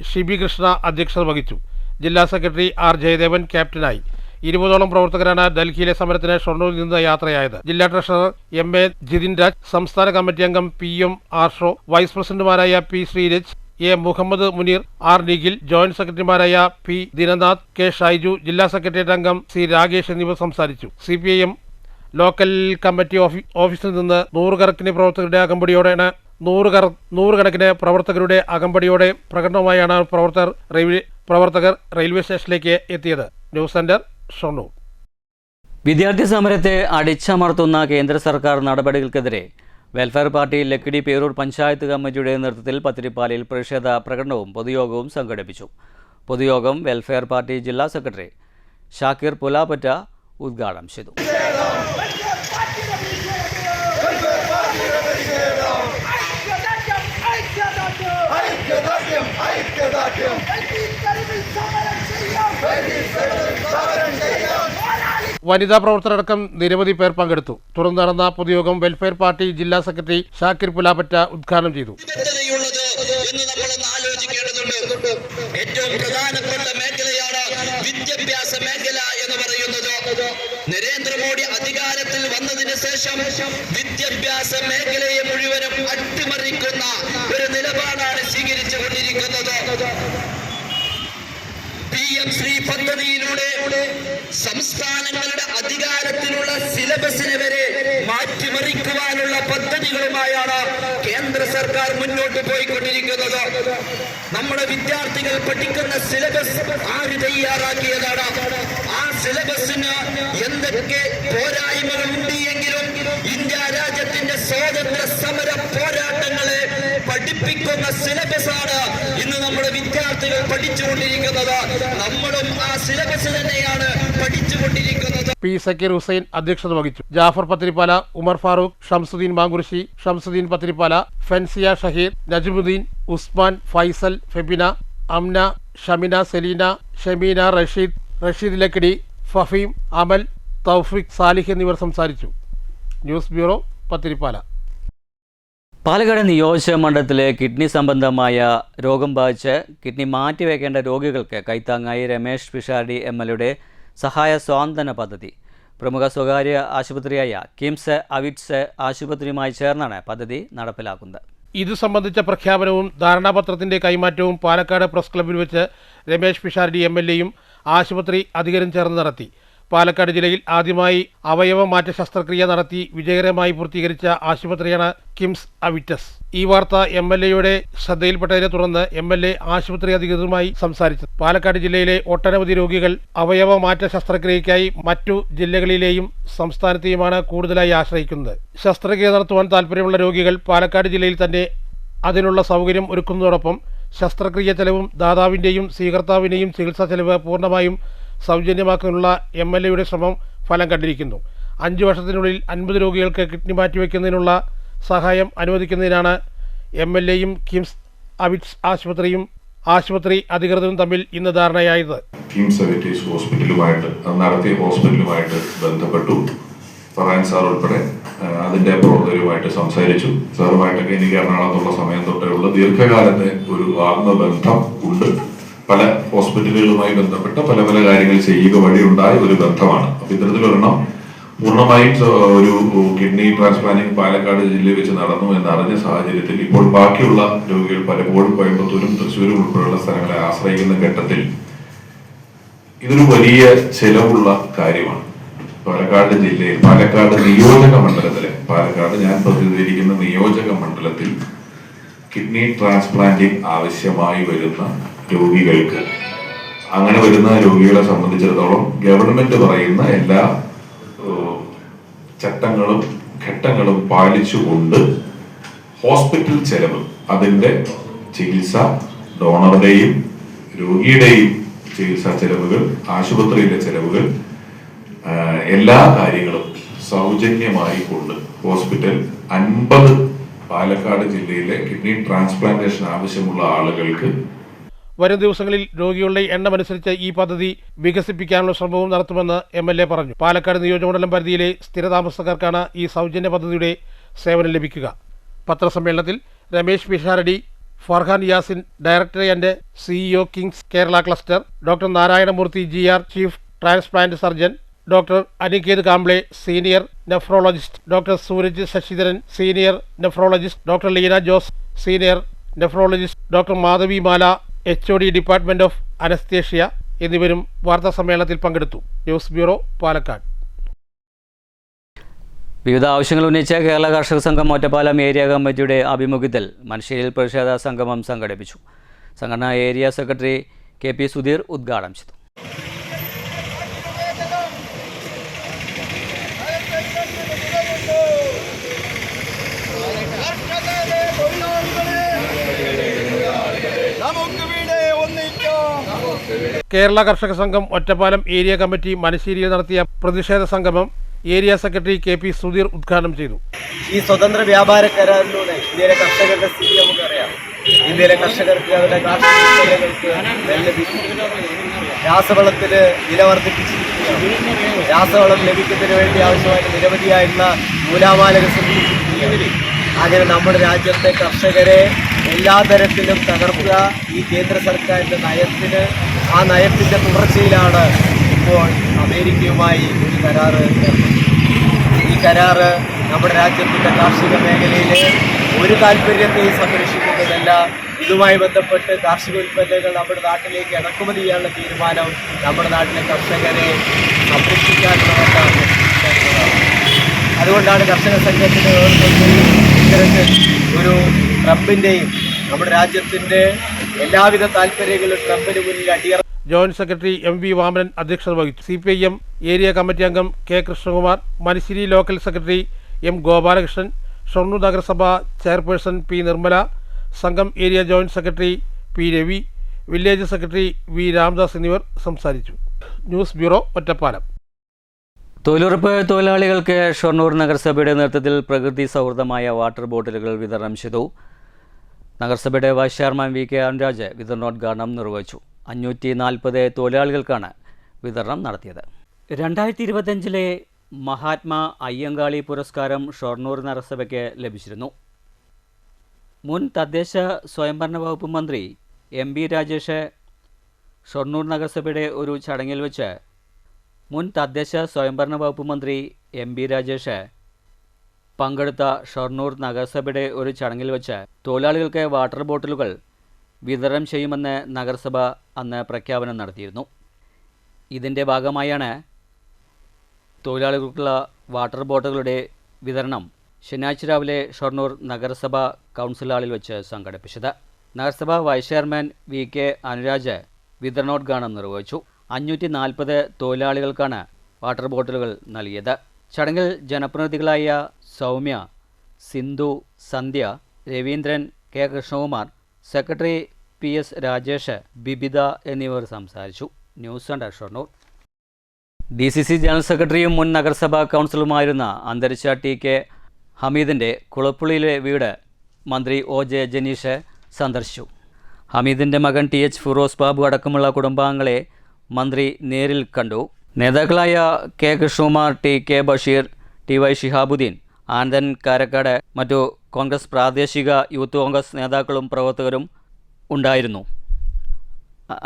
ഷിബി കൃഷ്ണ അധ്യക്ഷത വഹിച്ചു. ജില്ലാ സെക്രട്ടറി R. ജയദേവൻ ക്യാപ്റ്റനായി. 20ഓളം പ്രവർത്തകരാണ് ഡൽഹിയിലെ സമരത്തിന് ഷൊർണൂരിൽ നിന്ന് യാത്രയായത്. ജില്ലാ ട്രഷറർ MA ജിതിൻ രാജ്, സംസ്ഥാന കമ്മിറ്റി അംഗം PM ആർഷോ, വൈസ് പ്രസിഡന്റുമാരായ P. Sreeraj, A. Muhammad Muneer, R. Nikhil, joint സെക്രട്ടറിമാരായ P. ദിനനാഥ്, K. ഷൈജു, ജില്ലാ സെക്രട്ടേറിയറ്റ് അംഗം C. രാഗേഷ് എന്നിവർ സംസാരിച്ചു. CPIM ലോക്കൽ കമ്മിറ്റി ഓഫീസിൽ നിന്ന് നൂറുകണക്കിന് പ്രവർത്തകരുടെ അകമ്പടിയോടെ പ്രകടനവുമായാണ് പ്രവർത്തകർ റെയിൽവേ സ്റ്റേഷനിലേക്ക് എത്തിയത്. News centre, Shoranur. വിദ്യാർത്ഥി സമരത്തെ അടിച്ചമർത്തുന്ന കേന്ദ്ര സർക്കാർ നടപടികൾക്കെതിരെ വെൽഫെയർ പാർട്ടി ലക്കിടി പേരൂർ പഞ്ചായത്ത് കമ്മിറ്റിയുടെ നേതൃത്വത്തിൽ പത്തിരിപ്പാലിൽ പ്രതിഷേധ പ്രകടനവും പൊതുയോഗവും സംഘടിപ്പിച്ചു. പൊതുയോഗം വെൽഫെയർ പാർട്ടി ജില്ലാ സെക്രട്ടറി ഷാക്കിർ പുലാപ്പറ്റ ഉദ്ഘാടനം ചെയ്തു. വനിതാ പ്രവർത്തകരടക്കം നിരവധി പേർ പങ്കെടുത്തു. തുടർന്ന് നടന്ന പൊതുയോഗം വെൽഫെയർ പാർട്ടി ജില്ലാ സെക്രട്ടറി ഷാക്കിർ പുലാപ്പറ്റ ഉദ്ഘാടനം ചെയ്തു. ഏറ്റവും പ്രധാനപ്പെട്ട മേഖലയാണ് വിദ്യാഭ്യാസ മേഖല എന്ന് പറയുന്നത്. നരേന്ദ്രമോദി അധികാരത്തിൽ വന്നതിന് ശേഷം വിദ്യാഭ്യാസ മേഖലയെ മുഴുവനും അട്ടിമറിക്കുന്ന ഒരു നിലപാടാണ് സ്വീകരിച്ചു കൊണ്ടിരിക്കുന്നത്. ശ്രീ പദ്ധതിയിലൂടെ സംസ്ഥാനങ്ങളുടെ അധികാരത്തിലുള്ള സിലബസിനെ വരെ മാറ്റിമറിക്കുവാനുള്ള പദ്ധതികളുമായാണ് കേന്ദ്ര സർക്കാർ മുന്നോട്ട് പോയിക്കൊണ്ടിരിക്കുന്നത്. നമ്മുടെ വിദ്യാർത്ഥികൾ പഠിക്കുന്ന സിലബസ് ആര് തയ്യാറാക്കിയതാണ്? ആ സിലബസിന് എന്തൊക്കെ പോരായ്മകൾ ഉണ്ട് എങ്കിലും ഇന്ത്യ രാജ്യത്തിന്റെ സ്വാതന്ത്ര്യ സമര പോരാട്ടങ്ങളെ പഠിപ്പിക്കുന്ന സിലബസാണ് ഇന്ന് നമ്മുടെ വിദ്യാർത്ഥികൾ പഠിച്ചുകൊണ്ടിരിക്കുന്നത്. നമ്മളും ആ സിലബസ് തന്നെയാണ് പഠിച്ചുകൊണ്ടിരിക്കുന്നത്. പി സക്കീർ ഹുസൈൻ അധ്യക്ഷത വഹിച്ചു. ജാഫർ പത്തിരിപ്പാല, ഉമർ ഫാറൂഖ്, ഷംസുദ്ദീൻ മാങ്കുറിശി, ഷംസുദ്ദീൻ പത്തിരിപ്പാല, ഫെൻസിയ ഷഹീർ, നജ്മുദ്ദീൻ, ഉസ്മാൻ, ഫൈസൽ, ഫെബിന, അംന, ഷമിന, സെലീന, ഷമീന, റഷീദ് ലക്കിടി, ഫഹീം, അമൽ, തൗഫീഖ്, സാലിഹ് എന്നിവർ സംസാരിച്ചു. News bureau, Pathiripala. പാലക്കാട് നിയോജക മണ്ഡലത്തിലെ കിഡ്നി സംബന്ധമായ രോഗം ബാധിച്ച് കിഡ്നി മാറ്റിവെക്കേണ്ട രോഗികൾക്ക് കൈത്താങ്ങായി രമേശ് പിഷാരടി MLAയുടെ സഹായ സ്വാന്തന പദ്ധതി. പ്രമുഖ സ്വകാര്യ ആശുപത്രിയായ കിംസ് അവിറ്റ്സ് ആശുപത്രിയുമായി ചേർന്നാണ് പദ്ധതി നടപ്പിലാക്കുന്നത്. ഇത് സംബന്ധിച്ച പ്രഖ്യാപനവും ധാരണാപത്രത്തിന്റെ കൈമാറ്റവും പാലക്കാട് പ്രസ് ക്ലബ്ബിൽ വെച്ച് രമേശ് പിഷാരടി MLAയും ആശുപത്രി അധികൃതരും ചേർന്ന് നടത്തി. പാലക്കാട് ജില്ലയിൽ ആദ്യമായി അവയവമാറ്റ ശസ്ത്രക്രിയ നടത്തി വിജയകരമായി പൂർത്തീകരിച്ച ആശുപത്രിയാണ് കിംസ് അവിറ്റസ്. ഈ വാർത്ത MLAയുടെ ശ്രദ്ധയിൽപ്പെട്ടതിനെ തുടർന്ന് MLA ആശുപത്രി അധികൃതരുമായി സംസാരിച്ചു. പാലക്കാട് ജില്ലയിലെ ഒട്ടനവധി രോഗികൾ അവയവമാറ്റ ശസ്ത്രക്രിയയ്ക്കായി മറ്റു ജില്ലകളിലെയും സംസ്ഥാനത്തെയുമാണ് കൂടുതലായി ആശ്രയിക്കുന്നത്. ശസ്ത്രക്രിയ നടത്തുവാൻ താൽപ്പര്യമുള്ള രോഗികൾ പാലക്കാട് ജില്ലയിൽ തന്നെ അതിനുള്ള സൗകര്യം ഒരുക്കുന്നതോടൊപ്പം ശസ്ത്രക്രിയ ചെലവും ദാതാവിൻ്റെയും സ്വീകർത്താവിൻ്റെയും ചികിത്സാ ചെലവ് പൂർണ്ണമായും സൗജന്യമാക്കാനുള്ള MLAയുടെ ശ്രമം ഫലം കണ്ടിരിക്കുന്നു. 5 വർഷത്തിനുള്ളിൽ 50 രോഗികൾക്ക് കിഡ്നി മാറ്റിവെക്കുന്നതിനുള്ള സഹായം അനുവദിക്കുന്നതിനാണ് MLAയും കിംസ് അവിറ്റ്സ് ആശുപത്രി അധികൃതരും തമ്മിൽ ഇന്ന് ധാരണയായത്. കിംസ് അവിറ്റ്സ് ഹോസ്പിറ്റലുമായിട്ട് നടത്തിയ ഹോസ്പിറ്റലുമായിട്ട് ബന്ധപ്പെട്ടു. ഫറാൻ സാർ ഉൾപ്പെടെ അതിൻ്റെ പ്രവർത്തകരുമായിട്ട് സംസാരിച്ചു. സാറുമായിട്ടൊക്കെ എനിക്ക് എറണാകുളത്തുള്ള സമയം തൊട്ടേയുള്ള ദീർഘകാലത്തെ ഒരു ആത്മബന്ധം ഉണ്ട്. പല ഹോസ്പിറ്റലുകളുമായി ബന്ധപ്പെട്ട പല കാര്യങ്ങൾ ചെയ്യുക വഴിയുണ്ടായ ഒരു ബന്ധമാണ്. അപ്പം ഇത്തരത്തിലൊരെണ്ണം പൂർണ്ണമായും ഒരു കിഡ്നി ട്രാൻസ്പ്ലാന്റിംഗ് പാലക്കാട് ജില്ലയിൽ വെച്ച് നടന്നു എന്നറിഞ്ഞ സാഹചര്യത്തിൽ ഇപ്പോൾ ബാക്കിയുള്ള രോഗികൾ പലപ്പോഴും കോയമ്പത്തൂരും തൃശ്ശൂരും ഉൾപ്പെടെയുള്ള സ്ഥലങ്ങളെ ആശ്രയിക്കുന്ന ഘട്ടത്തിൽ ഇതൊരു വലിയ ചെലവുള്ള കാര്യമാണ്. പാലക്കാട് ജില്ലയിൽ പാലക്കാട് നിയോജക മണ്ഡലത്തിലെ ഞാൻ പ്രതിനിധീകരിക്കുന്ന നിയോജക മണ്ഡലത്തിൽ കിഡ്നി ട്രാൻസ്പ്ലാന്റിംഗ് ആവശ്യമായി വരുന്ന രോഗികൾക്ക്, അങ്ങനെ വരുന്ന രോഗികളെ സംബന്ധിച്ചിടത്തോളം ഗവൺമെന്റ് പറയുന്ന എല്ലാ ചട്ടങ്ങളും ഘട്ടങ്ങളും പാലിച്ചുകൊണ്ട് ഹോസ്പിറ്റൽ ചെലവ്, അതിൻ്റെ ചികിത്സ, ഡോണറുടെയും രോഗിയുടെയും ചികിത്സാ ചെലവുകൾ, ആശുപത്രിയിലെ ചെലവുകൾ, എല്ലാ കാര്യങ്ങളും സൗജന്യമായി കൊണ്ട് ഹോസ്പിറ്റൽ 50 പാലക്കാട് ജില്ലയിലെ കിഡ്നി ട്രാൻസ്പ്ലാന്റേഷൻ ആവശ്യമുള്ള ആളുകൾക്ക് വരും ദിവസങ്ങളിൽ രോഗികളുടെ എണ്ണമനുസരിച്ച് ഈ പദ്ധതി വികസിപ്പിക്കാനുള്ള ശ്രമവും നടത്തുമെന്ന് MLA പറഞ്ഞു. പാലക്കാട് നിയോജകമണ്ഡലം പരിധിയിലെ സ്ഥിരതാമസക്കാർക്കാണ് ഈ സൗജന്യ പദ്ധതിയുടെ സേവനം ലഭിക്കുക. പത്രസമ്മേളനത്തിൽ Ramesh Pisharody, Farhan Yasin, director and CEO Kings Kerala cluster, doctor Narayanamurthy GR, chief transplant surgeon, doctor Aniket Kamble, senior nephrologist, doctor Suraj Sasidharan, senior nephrologist, doctor Leena Jose, senior nephrologist, doctor Madhavi Mala, HOD department of anaesthesia എന്നിവരും വാർത്താ സമ്മേളനത്തിൽ പങ്കെടുത്തു. News bureau, Palakkad. വിവിധ ആവശ്യങ്ങൾ ഉന്നയിച്ച കേരള കർഷക സംഘം ഒറ്റപ്പാലം ഏരിയ കമ്മിറ്റിയുടെ ആഭിമുഖ്യത്തിൽ മനുഷ്യരിൽ പ്രതിഷേധ സംഗമം സംഘടിപ്പിച്ചു. സംഘടനാ ഏരിയ സെക്രട്ടറി KP സുധീർ ഉദ്ഘാടനം ചെയ്തു. കേരള കർഷക സംഘം ഒറ്റപ്പാലം ഏരിയ കമ്മിറ്റി മനശ്ശേരിയിൽ നടത്തിയ പ്രതിഷേധ സംഗമം ഏരിയ സെക്രട്ടറി KP സുധീർ ഉദ്ഘാടനം ചെയ്തു. ഈ സ്വതന്ത്ര വ്യാപാര കരാറിലൂടെ ഇന്ത്യയിലെ കർഷകരുടെ സ്ഥിതി നമുക്കറിയാം. ഇന്ത്യയിലെ കർഷകർക്ക് അവരുടെ കാർഷിക ഉൽപ്പന്നങ്ങൾക്ക് വില ലഭിക്കുന്നു. രാസവളത്തിന് വില വർദ്ധിപ്പിച്ചിരിക്കുകയാണ്. രാസവളം ലഭിക്കുന്നതിന് വേണ്ടി ആവശ്യമായിട്ട് നിരവധിയായിട്ടുള്ള നൂലാമാലകൾ സൃഷ്ടിച്ചിരിക്കുകയാണ്. അങ്ങനെ നമ്മുടെ രാജ്യത്തെ കർഷകരെ എല്ലാ തരത്തിലും തകർക്കുക ഈ കേന്ദ്ര സർക്കാരിൻ്റെ നയത്തിന്, ആ നയത്തിൻ്റെ തുടർച്ചയിലാണ് ഇപ്പോൾ അമേരിക്കയുമായി ഒരു കരാറ് ഏർപ്പെടുത്തിയത്. ഈ കരാറ് നമ്മുടെ രാജ്യത്തിൻ്റെ കാർഷിക മേഖലയിലെ ഒരു താല്പര്യത്തെയും സംരക്ഷിക്കുന്നതല്ല, ഇതുമായി ബന്ധപ്പെട്ട് കാർഷിക ഉൽപ്പന്നങ്ങൾ നമ്മുടെ നാട്ടിലേക്ക് ഇറക്കുമതി ചെയ്യാനുള്ള തീരുമാനം നമ്മുടെ നാട്ടിലെ കർഷകരെ സംരക്ഷിക്കാനുള്ളതാണ്. അതുകൊണ്ടാണ് കർഷക സംഘത്തിൻ്റെ ഇത്തരത്തിൽ ഒരു ട്രംപിൻ്റെയും നമ്മുടെ രാജ്യത്തിൻ്റെ എല്ലാവിധ താല്പര്യങ്ങളും ട്രംപിന് മുന്നിൽ അടിയറ. ജോയിന്റ് സെക്രട്ടറി MV വാമനൻ അധ്യക്ഷത വഹിച്ചു. CPIM ഏരിയ കമ്മിറ്റി അംഗം K Krishnakumar, Manusseri local secretary M Gopalakrishnan, Shoranur നഗരസഭ ചെയർപേഴ്സൺ P നിർമ്മല, സംഘം area joint secretary P Ravi, village secretary V Ramdas എന്നിവർ സംസാരിച്ചു. News bureau, Ottapalam. തൊഴിലുറപ്പ് തൊഴിലാളികൾക്ക് ഷൊർണൂർ നഗരസഭയുടെ നേതൃത്വത്തിൽ പ്രകൃതി സൗഹൃദമായ വാട്ടർ ബോട്ടിലുകൾ വിതരണം ചെയ്തു. നഗരസഭയുടെ വൈസ് ചെയർമാൻ VK അനുരാജ് വിതരണോദ്ഘാടനം നിർവഹിച്ചു. 540 തൊഴിലാളികൾക്കാണ് വിതരണം നടത്തിയത്. 2025 മഹാത്മാ അയ്യങ്കാളി പുരസ്കാരം ഷൊർണൂർ നഗരസഭയ്ക്ക് ലഭിച്ചിരുന്നു. മുൻ തദ്ദേശ സ്വയംഭരണ വകുപ്പ് മന്ത്രി MB രാജേഷ് ഷൊർണൂർ നഗരസഭയുടെ ഒരു ചടങ്ങിൽ വെച്ച് മുൻ തദ്ദേശ സ്വയംഭരണ വകുപ്പ് മന്ത്രി MB രാജേഷ് പങ്കെടുത്ത ഷൊർണൂർ നഗരസഭയുടെ ഒരു ചടങ്ങിൽ വെച്ച് തൊഴിലാളികൾക്ക് വാട്ടർ ബോട്ടിലുകൾ വിതരണം ചെയ്യുമെന്ന് നഗരസഭ അന്ന് പ്രഖ്യാപനം നടത്തിയിരുന്നു. ഇതിൻ്റെ ഭാഗമായാണ് തൊഴിലാളികൾക്കുള്ള വാട്ടർ ബോട്ടിലുകളുടെ വിതരണം ശനിയാഴ്ച രാവിലെ ഷൊർണൂർ നഗരസഭ കൗൺസിൽ ഹാളിൽ വെച്ച് സംഘടിപ്പിച്ചത്. നഗരസഭ വൈസ് ചെയർമാൻ VK അനുരാജ് വിതരണോദ്ഘാടനം നിർവഹിച്ചു. 540 തൊഴിലാളികൾക്കാണ് വാട്ടർ ബോട്ടിലുകൾ നൽകിയത്. ചടങ്ങിൽ ജനപ്രതിനിധികളായ Soumya, Sindhu, Sandhya, Raveendran, K Krishnakumar, secretary PS Rajesh, Bibitha എന്നിവർ സംസാരിച്ചു. News centre Shoranur. DCC general സെക്രട്ടറിയും മുൻ നഗരസഭാ കൗൺസിലറുമായിരുന്ന അന്തരിച്ച TK ഹമീദിൻ്റെ കുളപ്പുള്ളിയിലെ വീട് മന്ത്രി OJ ജനീഷ് സന്ദർശിച്ചു. ഹമീദിൻ്റെ മകൻ TH ഫിറോസ് ബാബു അടക്കമുള്ള കുടുംബാംഗങ്ങളെ മന്ത്രി നേരിൽ കണ്ടു. നേതാക്കളായ K Krishnakumar, TK Basheer, TY Shihabuddin, Anandan Karakkad, മറ്റു കോൺഗ്രസ് പ്രാദേശിക യൂത്ത് കോൺഗ്രസ് നേതാക്കളും പ്രവർത്തകരും ഉണ്ടായിരുന്നു.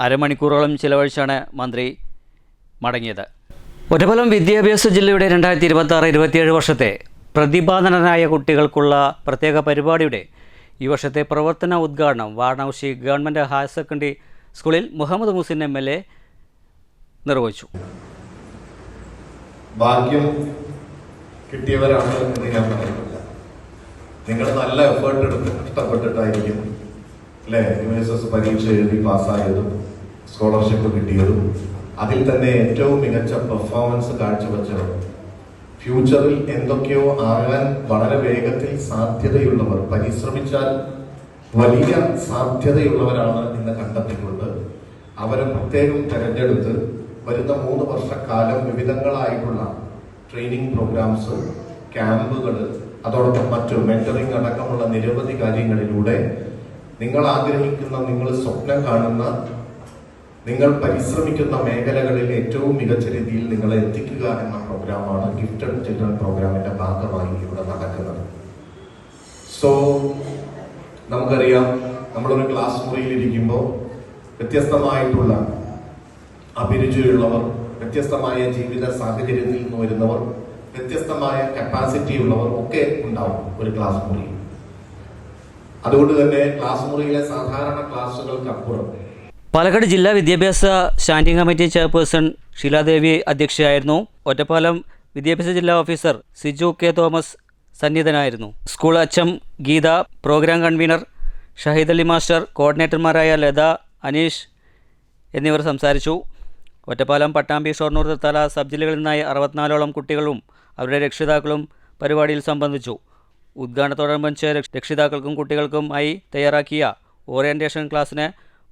അരമണിക്കൂറോളം ചിലവഴിച്ചാണ് മന്ത്രി മടങ്ങിയത്. ഒറ്റപ്പാലം വിദ്യാഭ്യാസ ജില്ലയുടെ 2026-27 വർഷത്തെ പ്രതിഭാധനരായ കുട്ടികൾക്കുള്ള പ്രത്യേക പരിപാടിയുടെ ഈ വർഷത്തെ പ്രവർത്തന ഉദ്ഘാടനം വാരണാസി ഗവൺമെൻറ് ഹയർ സെക്കൻഡറി സ്കൂളിൽ മുഹമ്മദ് മുഹസിൻ MLA നിർവഹിച്ചു. ഭാഗ്യം കിട്ടിയവരാണ് എന്ന് ഞാൻ പറയുന്നില്ല. നിങ്ങൾ നല്ല എഫേർട്ട് എടുത്ത് കഷ്ടപ്പെട്ടിട്ടായിരിക്കും അല്ലേ USS പരീക്ഷ എഴുതി പാസ്സായതും സ്കോളർഷിപ്പ് കിട്ടിയതും അതിൽ തന്നെ ഏറ്റവും മികച്ച പെർഫോമൻസ് കാഴ്ചവെച്ചവർ ഫ്യൂച്ചറിൽ എന്തൊക്കെയോ ആകാൻ വളരെ വേഗത്തിൽ സാധ്യതയുള്ളവർ, പരിശ്രമിച്ചാൽ വലിയ സാധ്യതയുള്ളവരാണ് എന്ന് കണ്ടെത്തിക്കൊണ്ട് അവരെ പ്രത്യേകം തെരഞ്ഞെടുത്ത് വരുന്ന 3 വർഷക്കാലം വിവിധങ്ങളായിട്ടുള്ള ട്രെയിനിങ് പ്രോഗ്രാംസ്, ക്യാമ്പുകൾ, അതോടൊപ്പം മറ്റു മെന്ററിംഗ് അടക്കമുള്ള നിരവധി കാര്യങ്ങളിലൂടെ നിങ്ങൾ ആഗ്രഹിക്കുന്ന, നിങ്ങൾ സ്വപ്നം കാണുന്ന, നിങ്ങൾ പരിശ്രമിക്കുന്ന മേഖലകളിൽ ഏറ്റവും മികച്ച രീതിയിൽ നിങ്ങളെ എത്തിക്കുക എന്ന പ്രോഗ്രാമാണ് ഗിഫ്റ്റഡ് ചിൽഡ്രൻ പ്രോഗ്രാമിന്റെ ഭാഗമായി ഇവിടെ നടക്കുന്നത്. സോ നമുക്കറിയാം, നമ്മളൊരു ക്ലാസ് മുറിയിലിരിക്കുമ്പോൾ വ്യത്യസ്തമായിട്ടുള്ള അഭിരുചിയുള്ളവർ, വ്യത്യസ്തമായ ജീവിത സാഹചര്യത്തിൽ നിന്ന് വരുന്നവർ, വ്യത്യസ്തമായ കപ്പാസിറ്റി ഉള്ളവർ ഒക്കെ ഉണ്ടാവും ഒരു ക്ലാസ് മുറിയിൽ. അതുകൊണ്ട് തന്നെ ക്ലാസ് മുറിയിലെ സാധാരണ ക്ലാസുകൾക്കപ്പുറം പാലക്കാട് ജില്ലാ വിദ്യാഭ്യാസ സ്റ്റാൻഡിംഗ് കമ്മിറ്റി ചെയർപേഴ്സൺ ഷീലാദേവി അധ്യക്ഷയായിരുന്നു. ഒറ്റപ്പാലം വിദ്യാഭ്യാസ ജില്ലാ ഓഫീസർ സിജു K തോമസ് സന്നിധനായിരുന്നു. School HM Geetha, programme convener Shaheed Ali master, കോർഡിനേറ്റർമാരായ ലത, അനീഷ് എന്നിവർ സംസാരിച്ചു. ഒറ്റപ്പാലം, പട്ടാമ്പി, ഷൊർണൂർ, തല സബ് ജില്ലകളിൽ നിന്നായി 64ഓളം കുട്ടികളും അവരുടെ രക്ഷിതാക്കളും പരിപാടിയിൽ സംബന്ധിച്ചു. ഉദ്ഘാടനത്തോടനുബന്ധിച്ച് രക്ഷിതാക്കൾക്കും കുട്ടികൾക്കുമായി തയ്യാറാക്കിയ ഓറിയന്റേഷൻ ക്ലാസ്സിന്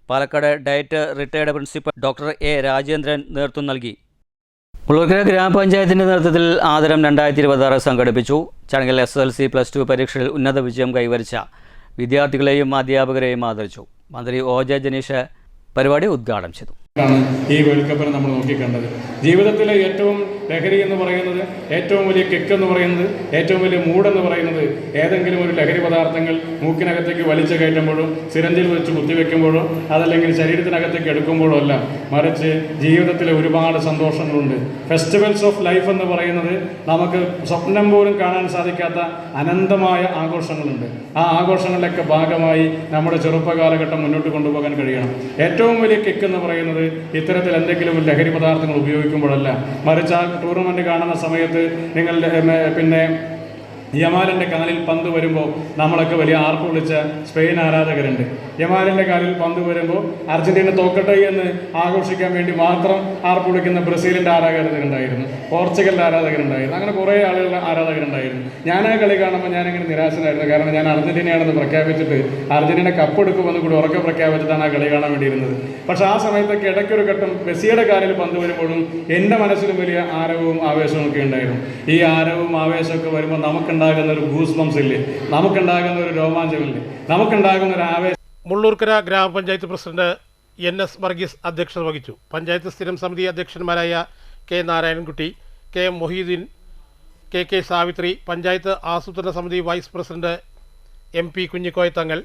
Palakkad diet retired principal doctor A Rajendran നേതൃത്വം നൽകി. മുളൂർക്കര ഗ്രാമപഞ്ചായത്തിൻ്റെ നേതൃത്വത്തിൽ ആദരം 2026 സംഘടിപ്പിച്ചു. ചടങ്ങിൽ SSLC+2 പരീക്ഷയിൽ ഉന്നത വിജയം കൈവരിച്ച വിദ്യാർത്ഥികളെയും അധ്യാപകരെയും ആദരിച്ചു. മന്ത്രി OJ ജനീഷ് പരിപാടി ഉദ്ഘാടനം ചെയ്തു. ഈ വേൾഡ് കപ്പിനെ നമ്മൾ നോക്കിക്കണ്ടത് ജീവിതത്തിലെ ഏറ്റവും ലഹരി എന്ന് പറയുന്നത്, ഏറ്റവും വലിയ കിക്ക് എന്ന് പറയുന്നത്, ഏറ്റവും വലിയ മൂടെന്ന് പറയുന്നത് ഏതെങ്കിലും ഒരു ലഹരി പദാർത്ഥങ്ങൾ മൂക്കിനകത്തേക്ക് വലിച്ചു കയറ്റുമ്പോഴും സിരഞ്ചിൽ വെച്ച് കുത്തിവെക്കുമ്പോഴോ അതല്ലെങ്കിൽ ശരീരത്തിനകത്തേക്ക് എടുക്കുമ്പോഴോ അല്ല, മറിച്ച് ജീവിതത്തിലെ ഒരുപാട് സന്തോഷങ്ങളുണ്ട്. ഫെസ്റ്റിവൽസ് ഓഫ് ലൈഫ് എന്ന് പറയുന്നത് നമുക്ക് സ്വപ്നം പോലും കാണാൻ സാധിക്കാത്ത അനന്തമായ ആഘോഷങ്ങളുണ്ട്. ആ ആഘോഷങ്ങളിലൊക്കെ ഭാഗമായി നമ്മുടെ ചെറുപ്പകാലഘട്ടം മുന്നോട്ട് കൊണ്ടുപോകാൻ കഴിയണം. ഏറ്റവും വലിയ കിക്ക് എന്ന് പറയുന്നത് ഇത്തരത്തിൽ എന്തെങ്കിലും ലഹരി പദാർത്ഥങ്ങൾ ഉപയോഗിക്കുമ്പോഴല്ല, മറിച്ച് ആ ടൂർണമെൻറ്റ് കാണുന്ന സമയത്ത് പിന്നെ യമാലിൻ്റെ കാലിൽ പന്ത് വരുമ്പോൾ നമ്മളൊക്കെ വലിയ ആർപ്പ് വിളിച്ച സ്പെയിൻ ആരാധകരുണ്ട്. യമാലിൻ്റെ കാലിൽ പന്ത് വരുമ്പോൾ അർജന്റീന തോക്കട്ടെ എന്ന് ആഘോഷിക്കാൻ വേണ്ടി മാത്രം ആർപ്പ് വിളിക്കുന്ന ബ്രസീലിൻ്റെ ആരാധകരുണ്ടായിരുന്നു, പോർച്ചുഗലിൻ്റെ ആരാധകരുണ്ടായിരുന്നു, അങ്ങനെ കുറേ ആരാധകരുണ്ടായിരുന്നു. ഞാൻ ആ കളി കാണുമ്പോൾ ഞാനിങ്ങനെ നിരാശനായിരുന്നു. കാരണം ഞാൻ അർജന്റീനയാണെന്ന് പ്രഖ്യാപിച്ചിട്ട് അർജന്റീന കപ്പെടുക്കുമെന്ന് കൂടി ഉറക്കെ പ്രഖ്യാപിച്ചിട്ടാണ് ആ കളി കാണാൻ വേണ്ടിയിരുന്നത്. പക്ഷേ ആ സമയത്തൊക്കെ ഇടയ്ക്കൊരു ഘട്ടം മെസ്സിയുടെ കാലിൽ പന്ത് വരുമ്പോഴും എൻ്റെ മനസ്സിലും വലിയ ആരവവും ആവേശവും ഒക്കെ ഉണ്ടായിരുന്നു. ഈ ആരവവും ആവേശമൊക്കെ വരുമ്പോൾ നമുക്കുണ്ടാകുന്ന ഒരു ഗൂസ് ബംസ് ഇല്ലേ, നമുക്കുണ്ടാകുന്ന ഒരു രോമാഞ്ചമില്ലേ, നമുക്കുണ്ടാകുന്ന ഒരു ആവേശം. മുള്ളൂർക്കര ഗ്രാമപഞ്ചായത്ത് പ്രസിഡന്റ് NS വർഗീസ് അധ്യക്ഷത വഹിച്ചു. പഞ്ചായത്ത് സ്ഥിരം സമിതി അധ്യക്ഷന്മാരായ K Narayanankutty, KM Mohiuddin, KK Savitri, panchayat ആസൂത്രണ സമിതി വൈസ് പ്രസിഡന്റ് MP കുഞ്ഞിക്കോയ തങ്ങൾ,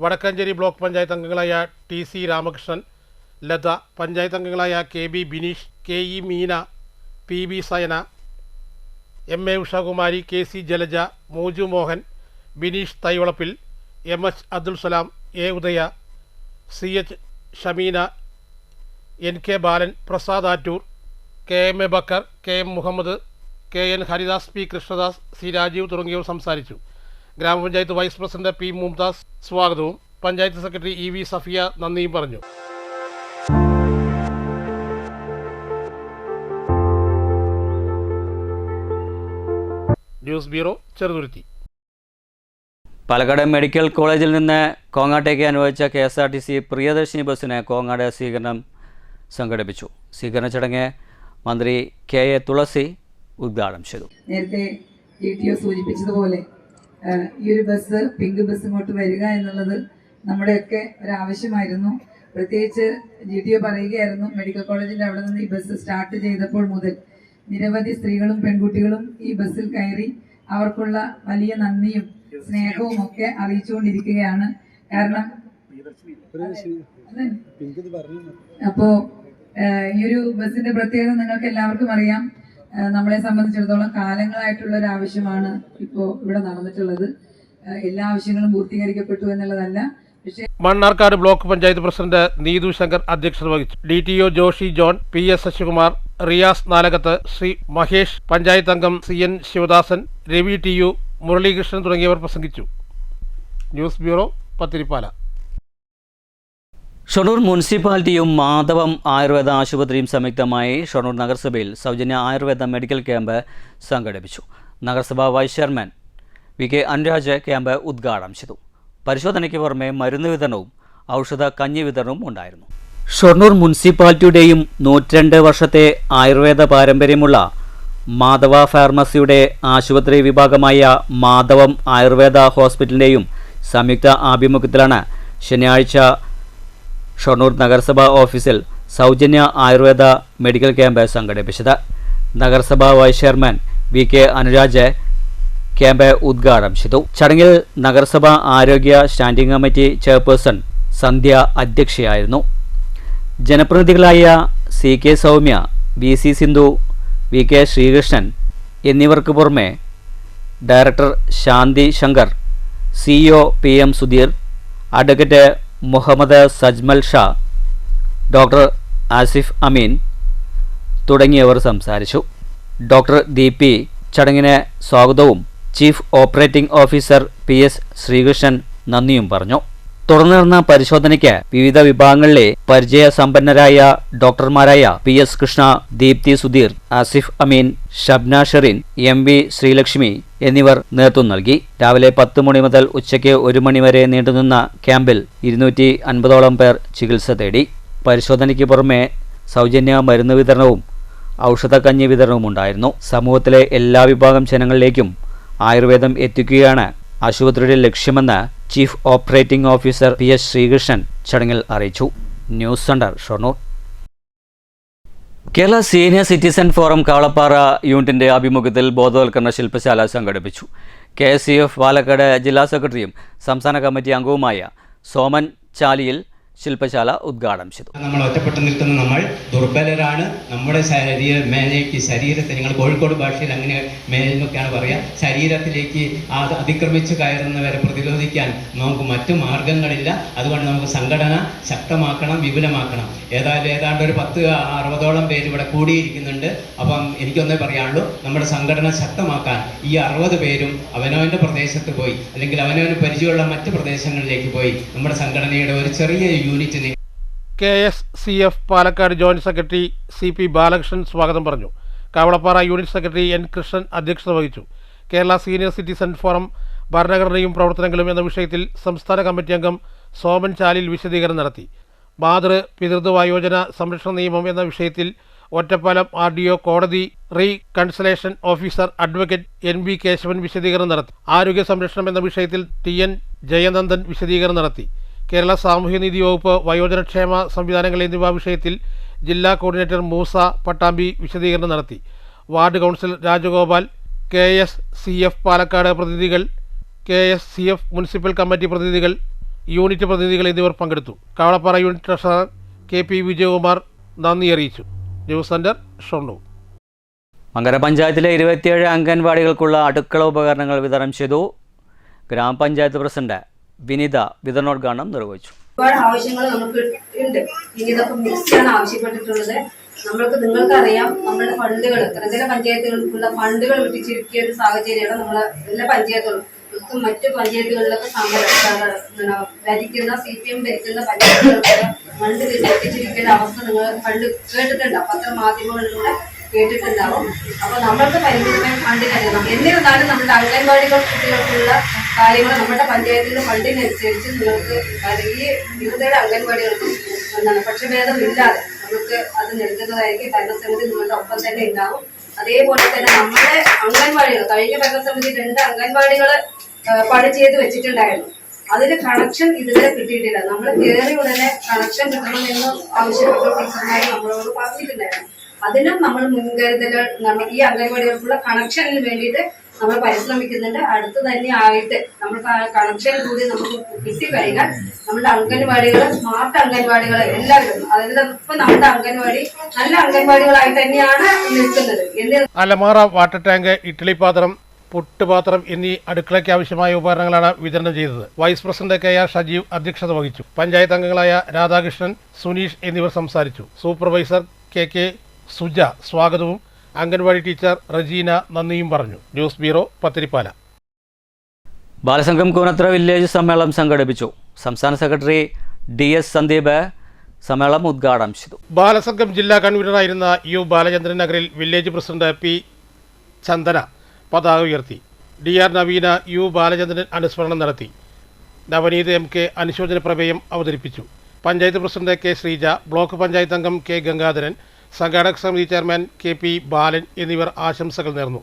വടക്കാഞ്ചേരി ബ്ലോക്ക് പഞ്ചായത്ത് അംഗങ്ങളായ TC രാമകൃഷ്ണൻ, ലത, പഞ്ചായത്ത് അംഗങ്ങളായ KB Bineesh, KE Meena, PB Sayana, MA Ushakumari, KC Jalaja, മോജു Mohan, Bineesh Thaivalappil, MH Abdul Salam, A Udaya, CH Shameena, NK Balan, Prasad Attoor, KMA Backer, KM Muhammad, KN Haridas, P Krishnadas, C Rajeev തുടങ്ങിയവർ സംസാരിച്ചു. ഗ്രാമപഞ്ചായത്ത് വൈസ് പ്രസിഡന്റ് P മുംതാസ് സ്വാഗതവും പഞ്ചായത്ത് സെക്രട്ടറി EV സഫിയ നന്ദിയും പറഞ്ഞു. News bureau, Cheruthuruthy. Palakkad medical കോളേജിൽ നിന്ന് കോങ്ങാട്ടേക്ക് അനുവദിച്ച KSRTC പ്രിയദർശിനി ബസ്സിന് കോങ്ങാട് സ്വീകരണം സംഘടിപ്പിച്ചു. സ്വീകരണ ചടങ്ങ് മന്ത്രി KA തുളസി ഉദ്ഘാടനം ചെയ്തു. നേരത്തെ GTO സൂചിപ്പിച്ചതുപോലെ ഈ ഒരു ബസ്, പിങ്ക് ബസ് ഇങ്ങോട്ട് വരിക എന്നുള്ളത് നമ്മുടെയൊക്കെ ഒരാവശ്യമായിരുന്നു. പ്രത്യേകിച്ച് GTO പറയുകയായിരുന്നു, മെഡിക്കൽ കോളേജിൻ്റെ അവിടെ നിന്ന് ഈ ബസ് സ്റ്റാർട്ട് ചെയ്തപ്പോൾ മുതൽ നിരവധി സ്ത്രീകളും പെൺകുട്ടികളും ഈ ബസ്സിൽ കയറി അവർക്കുള്ള വലിയ നന്ദിയും സ്നേഹവും ഒക്കെ അറിയിച്ചുകൊണ്ടിരിക്കുകയാണ്. കാരണം അപ്പോൾ ഈ ഒരു ബസ്സിന്റെ പ്രത്യേകത നിങ്ങൾക്ക് എല്ലാവർക്കും അറിയാം. നമ്മളെ സംബന്ധിച്ചിടത്തോളം കാലങ്ങളായിട്ടുള്ള ഒരു ആവശ്യമാണ് ഇപ്പോൾ ഇവിടെ നടന്നിട്ടുള്ളത്. എല്ലാ ആവശ്യങ്ങളും പൂർത്തീകരിക്കപ്പെട്ടു എന്നുള്ളതല്ല. മണ്ണാർക്കാട് ബ്ലോക്ക് പഞ്ചായത്ത് പ്രസിഡന്റ് നീതു ശങ്കർ അധ്യക്ഷത വഹിച്ചു. DTO Joshy John, PS Sasikumar, Riyas Nalakath, Shri Mahesh, panchayat അംഗം CN ശിവദാസൻ, രവി TU, മുരളീകൃഷ്ണൻ തുടങ്ങിയവർ പ്രസംഗിച്ചു. News bureau, Pathirippala. ഷൊർണൂർ മുനിസിപ്പാലിറ്റിയും മാധവം ആയുർവേദ ആശുപത്രിയും സംയുക്തമായി ഷൊർണൂർ നഗരസഭയിൽ സൗജന്യ ആയുർവേദ മെഡിക്കൽ ക്യാമ്പ് സംഘടിപ്പിച്ചു. നഗരസഭാ vice chairman VK Anuraj camp ഉദ്ഘാടനം ചെയ്തു. പരിശോധനയ്ക്ക് പുറമെ മരുന്ന് വിതരണവും ഔഷധ കഞ്ഞി വിതരണവും ഉണ്ടായിരുന്നു. ഷൊർണൂർ മുനിസിപ്പാലിറ്റിയുടെയും 102 വർഷത്തെ ആയുർവേദ പാരമ്പര്യമുള്ള മാധവ ഫാർമസിയുടെ ആശുപത്രി വിഭാഗമായ മാധവം ആയുർവേദ ഹോസ്പിറ്റലിൻ്റെയും സംയുക്ത ആഭിമുഖ്യത്തിലാണ് ശനിയാഴ്ച ഷൊർണൂർ നഗരസഭാ ഓഫീസിൽ സൗജന്യ ആയുർവേദ മെഡിക്കൽ ക്യാമ്പ് സംഘടിപ്പിച്ചത്. നഗരസഭാ vice chairman VK Anuraj camp ഉദ്ഘാടനം ചെയ്തു. ചടങ്ങിൽ നഗരസഭാ ആരോഗ്യ സ്റ്റാൻഡിംഗ് കമ്മിറ്റി ചെയർപേഴ്സൺ സന്ധ്യ അധ്യക്ഷയായിരുന്നു. ജനപ്രതിനിധികളായ CK Soumya, VC Sindhu, VK Sreekrishnan എന്നിവർക്ക് പുറമെ director Shanthi Shankar, CEO PM Sudheer, advocate Muhammad Sajmal Shah, doctor Asif Ameen തുടങ്ങിയവർ സംസാരിച്ചു. ഡോക്ടർ ദീപി ചടങ്ങിന് സ്വാഗതവും chief operating officer PS Sreekrishnan നന്ദിയും പറഞ്ഞു. തുടർന്ന് നടന്ന പരിശോധനയ്ക്ക് വിവിധ വിഭാഗങ്ങളിലെ പരിചയസമ്പന്നരായ ഡോക്ടർമാരായ PS കൃഷ്ണ, ദീപ്തി സുധീർ, ആസിഫ് അമീൻ, ഷബ്ന ഷെറിൻ, MV ശ്രീലക്ഷ്മി എന്നിവർ നേതൃത്വം നൽകി. രാവിലെ 10 മണി മുതൽ ഉച്ചയ്ക്ക് 1 മണി വരെ നീണ്ടുനിന്ന ക്യാമ്പിൽ 250ഓളം പേർ ചികിത്സ തേടി. പരിശോധനയ്ക്ക് പുറമെ സൗജന്യ മരുന്ന് വിതരണവും ഔഷധക്കഞ്ഞി വിതരണവും ഉണ്ടായിരുന്നു. സമൂഹത്തിലെ എല്ലാ വിഭാഗം ജനങ്ങളിലേക്കും ആയുർവേദം എത്തിക്കുകയാണ് ആശുപത്രിയുടെ ലക്ഷ്യമെന്ന് chief operating officer PS Sreekrishnan ചടങ്ങിൽ അറിയിച്ചു. News centre Shoranur. Kerala senior citizen forum Kavalappara യൂണിറ്റിൻ്റെ ആഭിമുഖ്യത്തിൽ ബോധവൽക്കരണ ശില്പശാല സംഘടിപ്പിച്ചു. KSCF പാലക്കാട് ജില്ലാ സെക്രട്ടറിയും സംസ്ഥാന കമ്മിറ്റി അംഗവുമായ സോമൻ ചാലിയിൽ ശില്പശാല ഉദ്ഘാടനം ചെയ്തു. നമ്മൾ ഒറ്റപ്പെട്ടു നിൽക്കുന്ന നമ്മൾ ദുർബലരാണ്. നമ്മുടെ ശരീരത്തെ നിങ്ങൾ കോഴിക്കോട് ഭാഷയിൽ അങ്ങനെ മേലെന്നൊക്കെയാണ് പറയുക, ശരീരത്തിലേക്ക് അതിക്രമിച്ച് കയറുന്നവരെ പ്രതിരോധിക്കാൻ നമുക്ക് മറ്റു മാർഗങ്ങളില്ല. അതുകൊണ്ട് നമുക്ക് സംഘടന ശക്തമാക്കണം, വിപുലമാക്കണം. ഏതാണ്ട് ഒരു 60-ഓളം പേര് ഇവിടെ കൂടിയിരിക്കുന്നുണ്ട്. അപ്പം എനിക്കൊന്നേ പറയാനുള്ളൂ, നമ്മുടെ സംഘടന ശക്തമാക്കാൻ ഈ 60 പേരും അവനവൻ്റെ പ്രദേശത്ത് പോയി അല്ലെങ്കിൽ അവനവന് പരിചയമുള്ള മറ്റ് പ്രദേശങ്ങളിലേക്ക് പോയി നമ്മുടെ സംഘടനയുടെ ഒരു ചെറിയ യൂണിറ്റിനെ. KSCF Palakkad joint secretary CP Balakrishnan സ്വാഗതം പറഞ്ഞു. Kavalappara unit secretary N Krishnan അധ്യക്ഷത വഹിച്ചു. കേരള സീനിയർ സിറ്റിസൺ ഫോറം ഭരണഘടനയും പ്രവർത്തനങ്ങളും എന്ന വിഷയത്തിൽ സംസ്ഥാന കമ്മിറ്റി അംഗം സോമൻ ചാലിൽ വിശദീകരണം നടത്തി. പിതൃത്വ വയോജന സംരക്ഷണ നിയമം എന്ന വിഷയത്തിൽ ഒറ്റപ്പാലം RDO കോടതി റീകൺസലേഷൻ ഓഫീസർ അഡ്വക്കേറ്റ് NB കേശവൻ വിശദീകരണം നടത്തി. ആരോഗ്യ സംരക്ഷണം എന്ന വിഷയത്തിൽ TN ജയനന്ദൻ വിശദീകരണം നടത്തി. കേരള സാമൂഹ്യനീതി വകുപ്പ് വയോജനക്ഷേമ സംവിധാനങ്ങൾ എന്നിവ വിഷയത്തിൽ ജില്ലാ കോർഡിനേറ്റർ മൂസ പട്ടാമ്പി വിശദീകരണം നടത്തി. Ward council Rajagopal, KSCF Palakkad പ്രതിനിധികൾ, KSCF മുനിസിപ്പൽ കമ്മിറ്റി പ്രതിനിധികൾ, യൂണിറ്റ് പ്രതിനിധികൾ എന്നിവർ പങ്കെടുത്തു. Kavalappara unit treasurer KP Vijayakumar നന്ദി അറിയിച്ചു. News centre Shoranur. മങ്കര പഞ്ചായത്തിലെ 27 അംഗൻവാടികൾക്കുള്ള അടുക്കള ഉപകരണങ്ങൾ വിതരണം ചെയ്തു. ഗ്രാമപഞ്ചായത്ത് പ്രസിഡന്റ് വിനിത വിതരണോദ്ഘാടനം നിർവഹിച്ചു. ഒരുപാട് ആവശ്യങ്ങൾ നമുക്ക് ഉണ്ട്. ഇനി ഇതൊക്കെ മിക്സാണ് ആവശ്യപ്പെട്ടിട്ടുള്ളത്. നിങ്ങൾക്കറിയാം, നമ്മുടെ ഫണ്ടുകൾ ത്രിതല പഞ്ചായത്തുകൾക്കുള്ള ഫണ്ടുകൾ വെട്ടിച്ചിരിക്കിയ ഒരു സാഹചര്യമാണ് നമ്മളെ എല്ലാ പഞ്ചായത്തുകളും. മറ്റു പഞ്ചായത്തുകളിലൊക്കെ ഭരിക്കുന്ന CPM ഭരിക്കുന്ന പഞ്ചായത്തുകൾക്ക് ഫണ്ട് വെട്ടിച്ചിരിക്കുന്ന അവസ്ഥ നിങ്ങൾ കേട്ടിട്ടുണ്ടാവും, പത്രമാധ്യമങ്ങളിലൂടെ കേട്ടിട്ടുണ്ടാവും. അപ്പോൾ നമ്മൾക്ക് പരിമിതമായ ഫണ്ടിനറിയാം. എന്നിരുന്നാലും നമ്മുടെ അംഗൻവാടികൾ കുട്ടികൾക്കുള്ള കാര്യങ്ങൾ നമ്മുടെ പഞ്ചായത്തിന്റെ ഫണ്ടിനനുസരിച്ച് നിങ്ങൾക്ക് ഈ വിവിധ അംഗൻവാടികൾക്കും പക്ഷഭേദമില്ലാതെ നമുക്ക് അത് നൽകുന്നതായിരിക്കും. ഭരണസമിതി നിങ്ങളുടെ ഒപ്പം തന്നെ ഉണ്ടാവും. അതേപോലെ തന്നെ നമ്മുടെ അംഗൻവാടികൾ കഴിഞ്ഞ ഭരണസമിതി 2 അംഗൻവാടികൾ പണി ചെയ്ത് വെച്ചിട്ടുണ്ടായിരുന്നു. അതിന് കണക്ഷൻ ഇതുവരെ കിട്ടിയിട്ടില്ല. നമ്മൾ കയറി ഉടനെ കണക്ഷൻ കിട്ടണമെന്ന് ആവശ്യപ്പെട്ട ടീച്ചർമാർ നമ്മളോട് പറഞ്ഞിട്ടുണ്ടായിരുന്നു. അതിനും നമ്മൾ മുൻകരുതലുകൾ ഈ അംഗൻവാടികൾക്കുള്ള കണക്ഷനിന് വേണ്ടിയിട്ട് നമ്മൾ പരിശ്രമിക്കുന്നുണ്ട്. അടുത്ത് തന്നെ ആയിട്ട് നമുക്ക് കണക്ഷൻ കൂടി നമുക്ക് കിട്ടിക്കഴിഞ്ഞാൽ നമ്മുടെ അംഗൻവാടികൾ സ്മാർട്ട് അംഗൻവാടികൾ എല്ലാവരും അതിനൊപ്പം നമ്മുടെ അംഗൻവാടി നല്ല അംഗൻവാടികളായിട്ട് തന്നെയാണ് നിൽക്കുന്നത്. അലമാറ, വാട്ടർ ടാങ്ക്, ഇഡ്ഡലി പാത്രം, പുട്ടുപാത്രം എന്നീ അടുക്കളയ്ക്ക് ആവശ്യമായ ഉപകരണങ്ങളാണ് വിതരണം ചെയ്തത്. വൈസ് പ്രസിഡന്റ് KR ഷജീവ് അധ്യക്ഷത വഹിച്ചു. പഞ്ചായത്ത് അംഗങ്ങളായ രാധാകൃഷ്ണൻ, സുനീഷ് എന്നിവർ സംസാരിച്ചു. സൂപ്പർവൈസർ KK സുജ സ്വാഗതവും അംഗൻവാടി ടീച്ചർ റജീന നന്ദിയും പറഞ്ഞു. News bureau, Pathirippala. Balasangham Koonathara village സമ്മേളനം സംഘടിപ്പിച്ചു. സംസ്ഥാന സെക്രട്ടറി DS സന്ദീപ് സമ്മേളനം ഉദ്ഘാടനം ചെയ്തു. ബാലസംഘം ജില്ലാ കൺവീനറായിരുന്ന U ബാലചന്ദ്രൻ നഗറിൽ വില്ലേജ് പ്രസിഡന്റ് P ചന്ദന പതാക ഉയർത്തി. DR നവീന U ബാലചന്ദ്രൻ അനുസ്മരണം നടത്തി. നവനീത് MK അനുശോചന പ്രമേയം അവതരിപ്പിച്ചു. Panchayat president K Sreeja, block panchayat അംഗം K ഗംഗാധരൻ, സംഘാടക സമിതി ചെയർമാൻ KP ബാലൻ എന്നിവർ ആശംസകൾ നേർന്നു.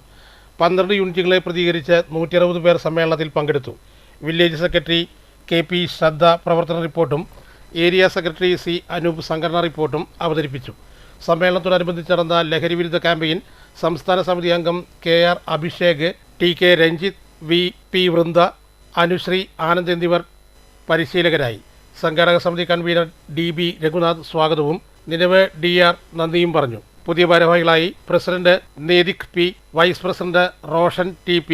12 യൂണിറ്റുകളെ പ്രതികരിച്ച് 160 പേർ സമ്മേളനത്തിൽ പങ്കെടുത്തു. വില്ലേജ് സെക്രട്ടറി KP ശ്രദ്ധ പ്രവർത്തന റിപ്പോർട്ടും ഏരിയ സെക്രട്ടറി C അനൂപ് സംഘടനാ റിപ്പോർട്ടും അവതരിപ്പിച്ചു. സമ്മേളനത്തോടനുബന്ധിച്ച് നടന്ന ലഹരി വിരുദ്ധ ക്യാമ്പയിൻ സംസ്ഥാന സമിതി അംഗം KR Abhishek, TK Ranjith, VP Vrinda, Anusree, Anand എന്നിവർ പരിശീലകരായി. സംഘാടക സമിതി കൺവീനർ DB രഘുനാഥ് സ്വാഗതവും നിലവ് DR നന്ദിയും പറഞ്ഞു. പുതിയ ഭാരവാഹികളായി president Nethik P, vice president Roshan TP,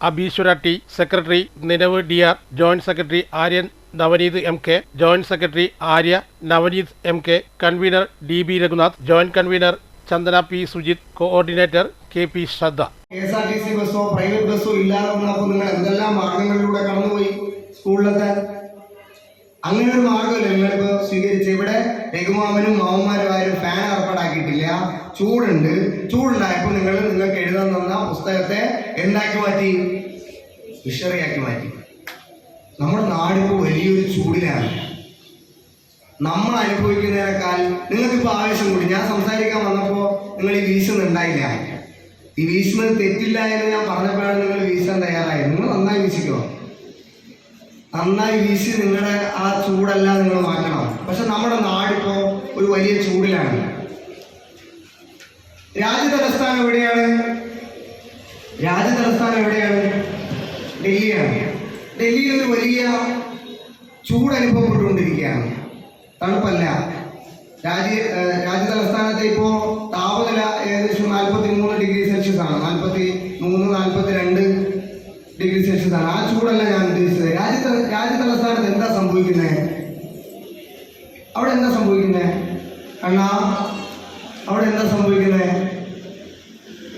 Abheeshwara T, secretary Nilav DR, joint secretary Aryan Navaneeth MK, joint secretary Arya Navaneeth MK, convener DB Raghunath, joint convener Chandana P Sujith, coordinator KP Shraddha. KSRTC ബസ്സോ പ്രൈവറ്റ് ബസ്സോ ഇല്ലാതെ വന്നപ്പോൾ നിങ്ങൾ എന്തെല്ലാം മാർഗങ്ങളിലൂടെ കടന്നുപോയി സ്കൂളിലെത്താൻ? അങ്ങനെ ഒരു മാർഗമല്ല നിങ്ങളിപ്പോൾ സ്വീകരിച്ച്. ഇവിടെ രഘുമാമനും മാമന്മാരും ഫാൻ ഏർപ്പാടാക്കിയിട്ടില്ല. ചൂടുണ്ട്. ചൂടുണ്ടായപ്പോൾ നിങ്ങൾക്ക് എഴുതാൻ തന്ന പുസ്തകത്തെ എന്താക്കി മാറ്റി? വിഷറിയാക്കി മാറ്റി. നമ്മുടെ നാടിപ്പോൾ വലിയൊരു ചൂടിലാണ്. നമ്മൾ അനുഭവിക്കുന്നതിനേക്കാൾ നിങ്ങൾക്കിപ്പോൾ ആവേശം കൂടി. ഞാൻ സംസാരിക്കാൻ വന്നപ്പോൾ നിങ്ങൾ ഈ വീശുന്നുണ്ടായില്ല. ഈ വീശുന്നത് തെറ്റില്ല എന്ന് ഞാൻ പറഞ്ഞപ്പോഴാണ് നിങ്ങൾ വീശാൻ തയ്യാറായത്. നിങ്ങൾ നന്നായി വീശിക്കോ, നന്നായി വീശി നിങ്ങളുടെ ആ ചൂടെല്ലാം നിങ്ങൾ മാറ്റണം. പക്ഷെ നമ്മുടെ നാടിപ്പോൾ ഒരു വലിയ ചൂടിലാണ്. രാജ്യതലസ്ഥാനം എവിടെയാണ്? രാജ്യതലസ്ഥാനം എവിടെയാണ്? ഡൽഹിയാണ്. ഡൽഹിയിൽ ഒരു വലിയ ചൂട് അനുഭവപ്പെട്ടുകൊണ്ടിരിക്കുകയാണ്. തണുപ്പല്ല. രാജ്യതലസ്ഥാനത്ത് ഇപ്പോൾ താപനില ഏകദേശം 43 ഡിഗ്രി സെൽഷ്യസ് ആണ്. 43, 42 ഡിഗ്രി സെൽഷ്യസ് ആണ്. ആ ചൂടല്ല ഞാൻ ഉദ്ദേശിച്ചത്. രാജ്യതലസ്ഥാനത്ത് എന്താ സംഭവിക്കുന്നത്? അവിടെ എന്താ സംഭവിക്കുന്നത്? അണ്ണാ, അവിടെ എന്താ സംഭവിക്കുന്നത്?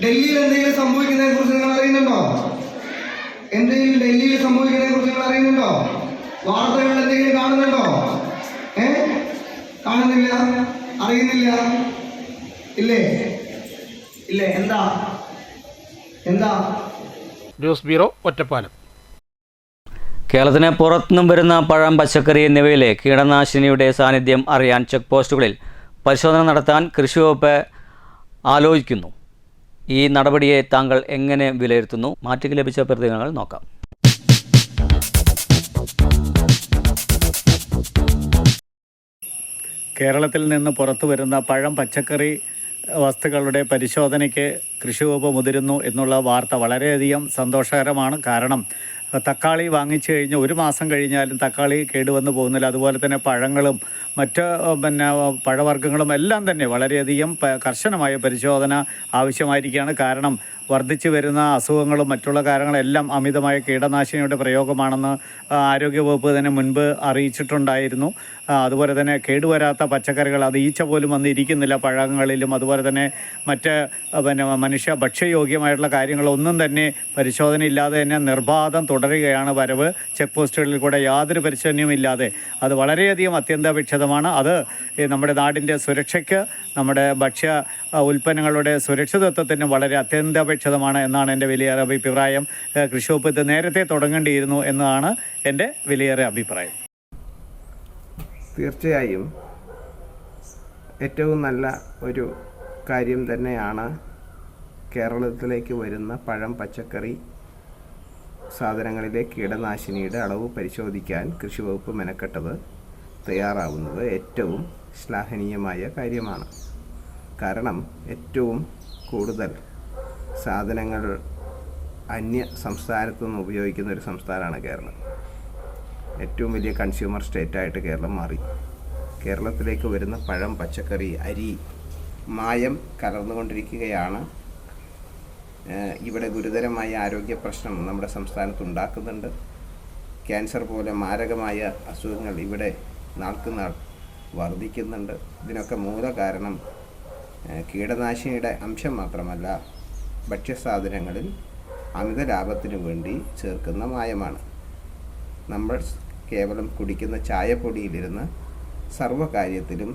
ഡൽഹിയിൽ എന്തെങ്കിലും സംഭവിക്കുന്നതിനെ കുറിച്ച് നിങ്ങൾ അറിയുന്നുണ്ടോ? എന്തെങ്കിലും ഡൽഹിയിൽ സംഭവിക്കുന്നതിനെ കുറിച്ച് നിങ്ങൾ അറിയുന്നുണ്ടോ? വാർത്തകൾ എന്തെങ്കിലും കാണുന്നുണ്ടോ? കാണുന്നില്ല, അറിയുന്നില്ല, ഇല്ലേ? ഇല്ലേ? എന്താ? News bureau, Ottapalam. കേരളത്തിന് പുറത്തുനിന്നും വരുന്ന പഴം, പച്ചക്കറി എന്നിവയിലെ കീടനാശിനിയുടെ സാന്നിധ്യം അറിയാൻ ചെക്ക് പോസ്റ്റുകളിൽ പരിശോധന നടത്താൻ കൃഷിവകുപ്പ് ആലോചിക്കുന്നു. ഈ നടപടിയെ താങ്കൾ എങ്ങനെ വിലയിരുത്തുന്നു? മാറ്റിക്ക് ലഭിച്ച പ്രതികരണങ്ങൾ നോക്കാം. കേരളത്തിൽ നിന്ന് പുറത്തു വരുന്ന പഴം, പച്ചക്കറി വസ്തുക്കളുടെ പരിശോധനയ്ക്ക് കൃഷിവകുപ്പ് മുതിരുന്നു എന്നുള്ള വാർത്ത വളരെയധികം സന്തോഷകരമാണ്. കാരണം തക്കാളി വാങ്ങിച്ചു കഴിഞ്ഞ് 1 മാസം കഴിഞ്ഞാലും തക്കാളി കേടുവന്ന് പോകുന്നില്ല. അതുപോലെ തന്നെ പഴങ്ങളും മറ്റ് പഴവർഗ്ഗങ്ങളും എല്ലാം തന്നെ വളരെയധികം കർശനമായ പരിശോധന ആവശ്യമായിരിക്കുകയാണ്. കാരണം വർദ്ധിച്ചു വരുന്ന അസുഖങ്ങളും മറ്റുള്ള കാര്യങ്ങളെല്ലാം അമിതമായ കീടനാശിനിയുടെ പ്രയോഗമാണെന്ന് ആരോഗ്യവകുപ്പ് തന്നെ മുൻപ് അറിയിച്ചിട്ടുണ്ടായിരുന്നു. അതുപോലെ തന്നെ കേടുവരാത്ത പച്ചക്കറികൾ, അത് ഈച്ച പോലും വന്ന് ഇരിക്കുന്നില്ല പഴങ്ങളിലും. അതുപോലെ തന്നെ മറ്റ് മനുഷ്യ ഭക്ഷ്യയോഗ്യമായിട്ടുള്ള കാര്യങ്ങളൊന്നും തന്നെ പരിശോധനയില്ലാതെ തന്നെ നിർബാധം തുടരുകയാണ് വരവ്. ചെക്ക് പോസ്റ്റുകളിൽ കൂടെ യാതൊരു പരിശോധനയും ഇല്ലാതെ. അത് വളരെയധികം അത്യന്താപേക്ഷിതമാണ്. അത് നമ്മുടെ നാടിൻ്റെ സുരക്ഷയ്ക്ക്, നമ്മുടെ ഭക്ഷ്യ ഉൽപ്പന്നങ്ങളുടെ സുരക്ഷിതത്വത്തിന് വളരെ അത്യന്താപേക്ഷിതമാണ് എന്നാണ് എൻ്റെ വിലയേറെ അഭിപ്രായം. കൃഷിവകുപ്പ് ഇത് നേരത്തെ തുടങ്ങേണ്ടിയിരുന്നു എന്നാണ് എൻ്റെ വിലയേറെ അഭിപ്രായം. തീർച്ചയായും ഏറ്റവും നല്ല ഒരു കാര്യം തന്നെയാണ് കേരളത്തിലേക്ക് വരുന്ന പഴം, പച്ചക്കറി സാധനങ്ങളിലെ കീടനാശിനിയുടെ അളവ് പരിശോധിക്കാൻ കൃഷിവകുപ്പ് മെനക്കെട്ടത്, തയ്യാറാവുന്നത് ഏറ്റവും ശ്ലാഘനീയമായ കാര്യമാണ്. കാരണം ഏറ്റവും കൂടുതൽ സാധനങ്ങൾ അന്യ സംസ്ഥാനത്തു നിന്ന് ഉപയോഗിക്കുന്ന ഒരു സംസ്ഥാനമാണ് കേരളം. ഏറ്റവും വലിയ കൺസ്യൂമർ സ്റ്റേറ്റായിട്ട് കേരളം മാറി. കേരളത്തിലേക്ക് വരുന്ന പഴം, പച്ചക്കറി, അരി മായം കലർന്നുകൊണ്ടിരിക്കുകയാണ്. ഇവിടെ ഗുരുതരമായ ആരോഗ്യ പ്രശ്നം നമ്മുടെ സംസ്ഥാനത്ത് ഉണ്ടാക്കുന്നുണ്ട്. ക്യാൻസർ പോലെ മാരകമായ അസുഖങ്ങൾ ഇവിടെ നാൾക്കുനാൾ വർദ്ധിക്കുന്നുണ്ട്. ഇതിനൊക്കെ മൂല കാരണം കീടനാശിനിയുടെ അംശം മാത്രമല്ല, ഭക്ഷ്യസാധനങ്ങളിൽ അമിത ലാഭത്തിനു വേണ്ടി ചേർക്കുന്ന മായമാണ്. നമ്മൾ കേവലം കുടിക്കുന്ന ചായപ്പൊടിയിലിരുന്ന് സർവ്വകാര്യത്തിലും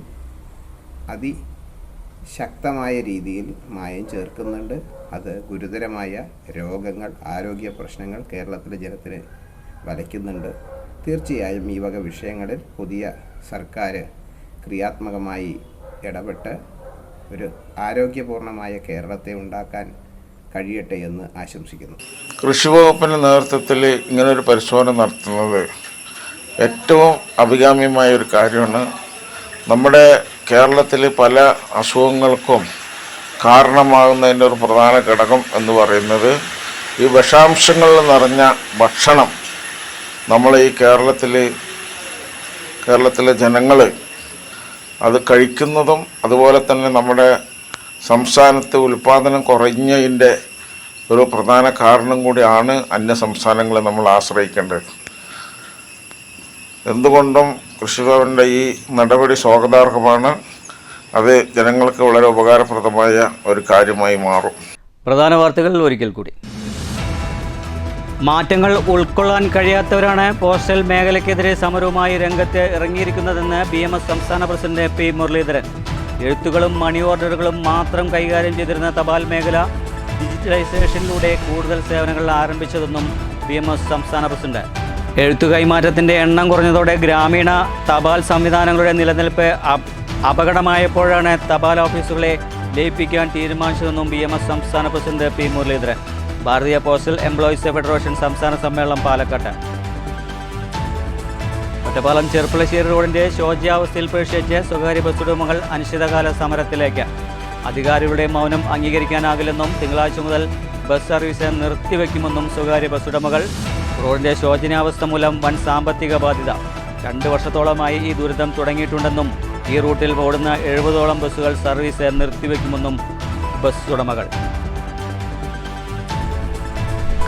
അതിശക്തമായ രീതിയിൽ മായം ചേർക്കുന്നുണ്ട്. അത് ഗുരുതരമായ രോഗങ്ങൾ, ആരോഗ്യ പ്രശ്നങ്ങൾ കേരളത്തിലെ ജനത്തിന് വലയ്ക്കുന്നുണ്ട്. തീർച്ചയായും ഈ വക വിഷയങ്ങളിൽ പുതിയ സർക്കാർ ക്രിയാത്മകമായി ഇടപെട്ട് ഒരു ആരോഗ്യപൂർണമായ കേരളത്തെ ഉണ്ടാക്കാൻ കഴിയട്ടെ എന്ന് ആശംസിക്കുന്നു. കൃഷിവകുപ്പിൻ്റെ നേതൃത്വത്തിൽ ഇങ്ങനൊരു പരിശോധന നടത്തുന്നത് ഏറ്റവും അഭികാമ്യമായ ഒരു കാര്യമാണ്. നമ്മുടെ കേരളത്തിൽ പല അസുഖങ്ങൾക്കും കാരണമാകുന്നതിൻ്റെ ഒരു പ്രധാന ഘടകം എന്ന് പറയുന്നത് ഈ വിഷാംശങ്ങൾ നിറഞ്ഞ ഭക്ഷണം നമ്മൾ ഈ കേരളത്തിലെ ജനങ്ങൾ അത് കഴിക്കുന്നതും, അതുപോലെ തന്നെ നമ്മുടെ സംസ്ഥാനത്ത് ഉൽപ്പാദനം കുറഞ്ഞതിൻ്റെ ഒരു പ്രധാന കാരണം കൂടിയാണ് അന്യ സംസ്ഥാനങ്ങളെ നമ്മൾ ആശ്രയിക്കേണ്ടത്. എന്തുകൊണ്ടും കൃഷിഭവൻ്റെ ഈ നടപടി സ്വാഗതാർഹമാണ്. അത് ജനങ്ങൾക്ക് വളരെ ഉപകാരപ്രദമായ ഒരു കാര്യമായി മാറും. പ്രധാന വാർത്തകൾ ഒരിക്കൽ കൂടി. മാറ്റങ്ങൾ ഉൾക്കൊള്ളാൻ കഴിയാത്തവരാണ് പോസ്റ്റൽ മേഖലയ്ക്കെതിരെ സമരവുമായി രംഗത്ത് ഇറങ്ങിയിരിക്കുന്നതെന്ന് BMS സംസ്ഥാന പ്രസിഡന്റ് P മുരളീധരൻ. എഴുത്തുകളും മണി ഓർഡറുകളും മാത്രം കൈകാര്യം ചെയ്തിരുന്ന തപാൽ മേഖല ഡിജിറ്റലൈസേഷനിലൂടെ കൂടുതൽ സേവനങ്ങൾ ആരംഭിച്ചതെന്നും BMS സംസ്ഥാന പ്രസിഡന്റ്. എഴുത്തു കൈമാറ്റത്തിൻ്റെ എണ്ണം കുറഞ്ഞതോടെ ഗ്രാമീണ തപാൽ സംവിധാനങ്ങളുടെ നിലനിൽപ്പ് അപകടമായപ്പോഴാണ് തപാൽ ഓഫീസുകളെ ലയിപ്പിക്കാൻ തീരുമാനിച്ചതെന്നും BMS സംസ്ഥാന പ്രസിഡന്റ് P മുരളീധരൻ. ഭാരതീയ പോസ്റ്റൽ എംപ്ലോയീസ് ഫെഡറേഷൻ സംസ്ഥാന സമ്മേളനം പാലക്കാട്ട്. ഒറ്റപ്പാലം ചെർപ്പുളശ്ശേരി റോഡിൻ്റെ ശോച്യാവസ്ഥയിൽ പ്രതിഷേധിച്ച് സ്വകാര്യ ബസ് ഉടമകൾ അനിശ്ചിതകാല സമരത്തിലേക്ക്. അധികാരികളുടെ മൗനം അംഗീകരിക്കാനാകില്ലെന്നും തിങ്കളാഴ്ച മുതൽ ബസ് സർവീസ് നിർത്തിവെക്കുമെന്നും സ്വകാര്യ ബസ് ഉടമകൾ. റോഡിന്റെ ശോചനീയാവസ്ഥ മൂലം വൻ സാമ്പത്തിക ബാധ്യത. 2 വർഷത്തോളമായി ഈ ദുരിതം തുടങ്ങിയിട്ടുണ്ടെന്നും ഈ റൂട്ടിൽ ഓടുന്ന 70ഓളം ബസ്സുകൾ സർവീസ് നിർത്തിവെക്കുമെന്നും ബസ് ഉടമകൾ.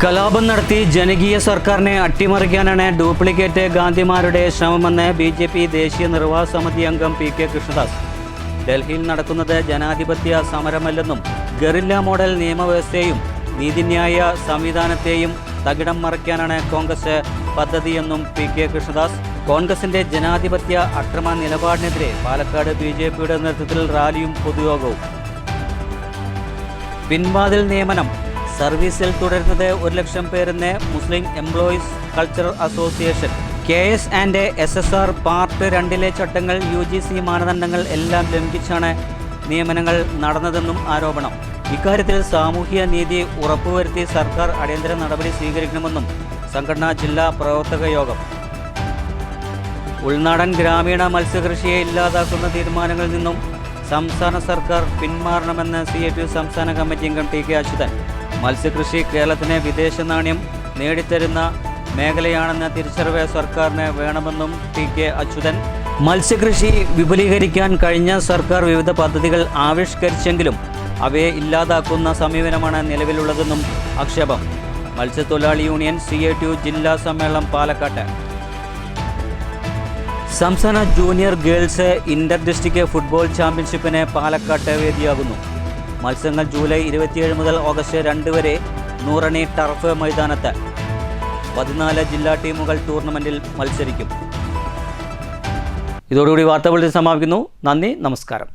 കലാപം നടത്തി ജനകീയ സർക്കാരിനെ അട്ടിമറിക്കാനാണ് ഡ്യൂപ്ലിക്കേറ്റ് ഗാന്ധിമാരുടെ ശ്രമമെന്ന് BJP ദേശീയ നിർവാഹക സമിതി അംഗം PK കൃഷ്ണദാസ്. ഡൽഹിയിൽ നടക്കുന്നത് ജനാധിപത്യ സമരമല്ലെന്നും ഗറില്ല മോഡൽ നിയമവ്യവസ്ഥയെയും നീതിന്യായ സംവിധാനത്തെയും തകിടം മറിക്കാനാണ് കോൺഗ്രസ് പദ്ധതിയെന്നും PK കൃഷ്ണദാസ്. കോൺഗ്രസിന്റെ ജനാധിപത്യ അക്രമ നിലപാടിനെതിരെ പാലക്കാട് BJPയുടെ നേതൃത്വത്തിൽ റാലിയും പൊതുയോഗവും. പിൻവാതിൽ നിയമനം സർവീസിൽ തുടരുന്നത് 1 ലക്ഷം പേരെന്ന് Muslim employees cultural association. KS and SSR part 2 ചട്ടങ്ങൾ UGC മാനദണ്ഡങ്ങൾ എല്ലാം ലംഘിച്ചാണ് നിയമനങ്ങൾ നടന്നതെന്നും ആരോപണം. ഇക്കാര്യത്തിൽ സാമൂഹ്യ നീതി ഉറപ്പുവരുത്തി സർക്കാർ അടിയന്തര നടപടി സ്വീകരിക്കണമെന്നും സംഘടനാ ജില്ലാ പ്രവർത്തക യോഗം. ഉൾനാടൻ ഗ്രാമീണ മത്സ്യകൃഷിയെ ഇല്ലാതാക്കുന്ന തീരുമാനങ്ങളിൽ നിന്നും സംസ്ഥാന സർക്കാർ പിന്മാറണമെന്ന് CITU സംസ്ഥാന കമ്മിറ്റി അംഗം TK അച്യുതൻ. മത്സ്യകൃഷി കേരളത്തിന് വിദേശ നാണ്യം നേടിത്തരുന്ന മേഖലയാണെന്ന തിരിച്ചറിവ് സർക്കാരിന് വേണമെന്നും TK അച്യുതൻ. മത്സ്യകൃഷി വിപുലീകരിക്കാൻ കഴിഞ്ഞ സർക്കാർ വിവിധ പദ്ധതികൾ ആവിഷ്കരിച്ചെങ്കിലും അവയെ ഇല്ലാതാക്കുന്ന സമീപനമാണ് നിലവിലുള്ളതെന്നും ആക്ഷേപം. മത്സ്യത്തൊഴിലാളി യൂണിയൻ CITU ജില്ലാ സമ്മേളനം പാലക്കാട്ട്. സംസ്ഥാന junior girls inter district football ചാമ്പ്യൻഷിപ്പിന് പാലക്കാട്ട് വേദിയാകുന്നു. മത്സരങ്ങൾ ജൂലൈ 27 മുതൽ ഓഗസ്റ്റ് 2 വരെ നൂറണി ടർഫ് മൈതാനത്ത്. 14 ജില്ലാ ടീമുകൾ ടൂർണമെന്റിൽ മത്സരിക്കും. ഇതോടുകൂടി വാർത്താ ബുള്ളറ്റിൻ സമാപിക്കുന്നു. നന്ദി, നമസ്കാരം.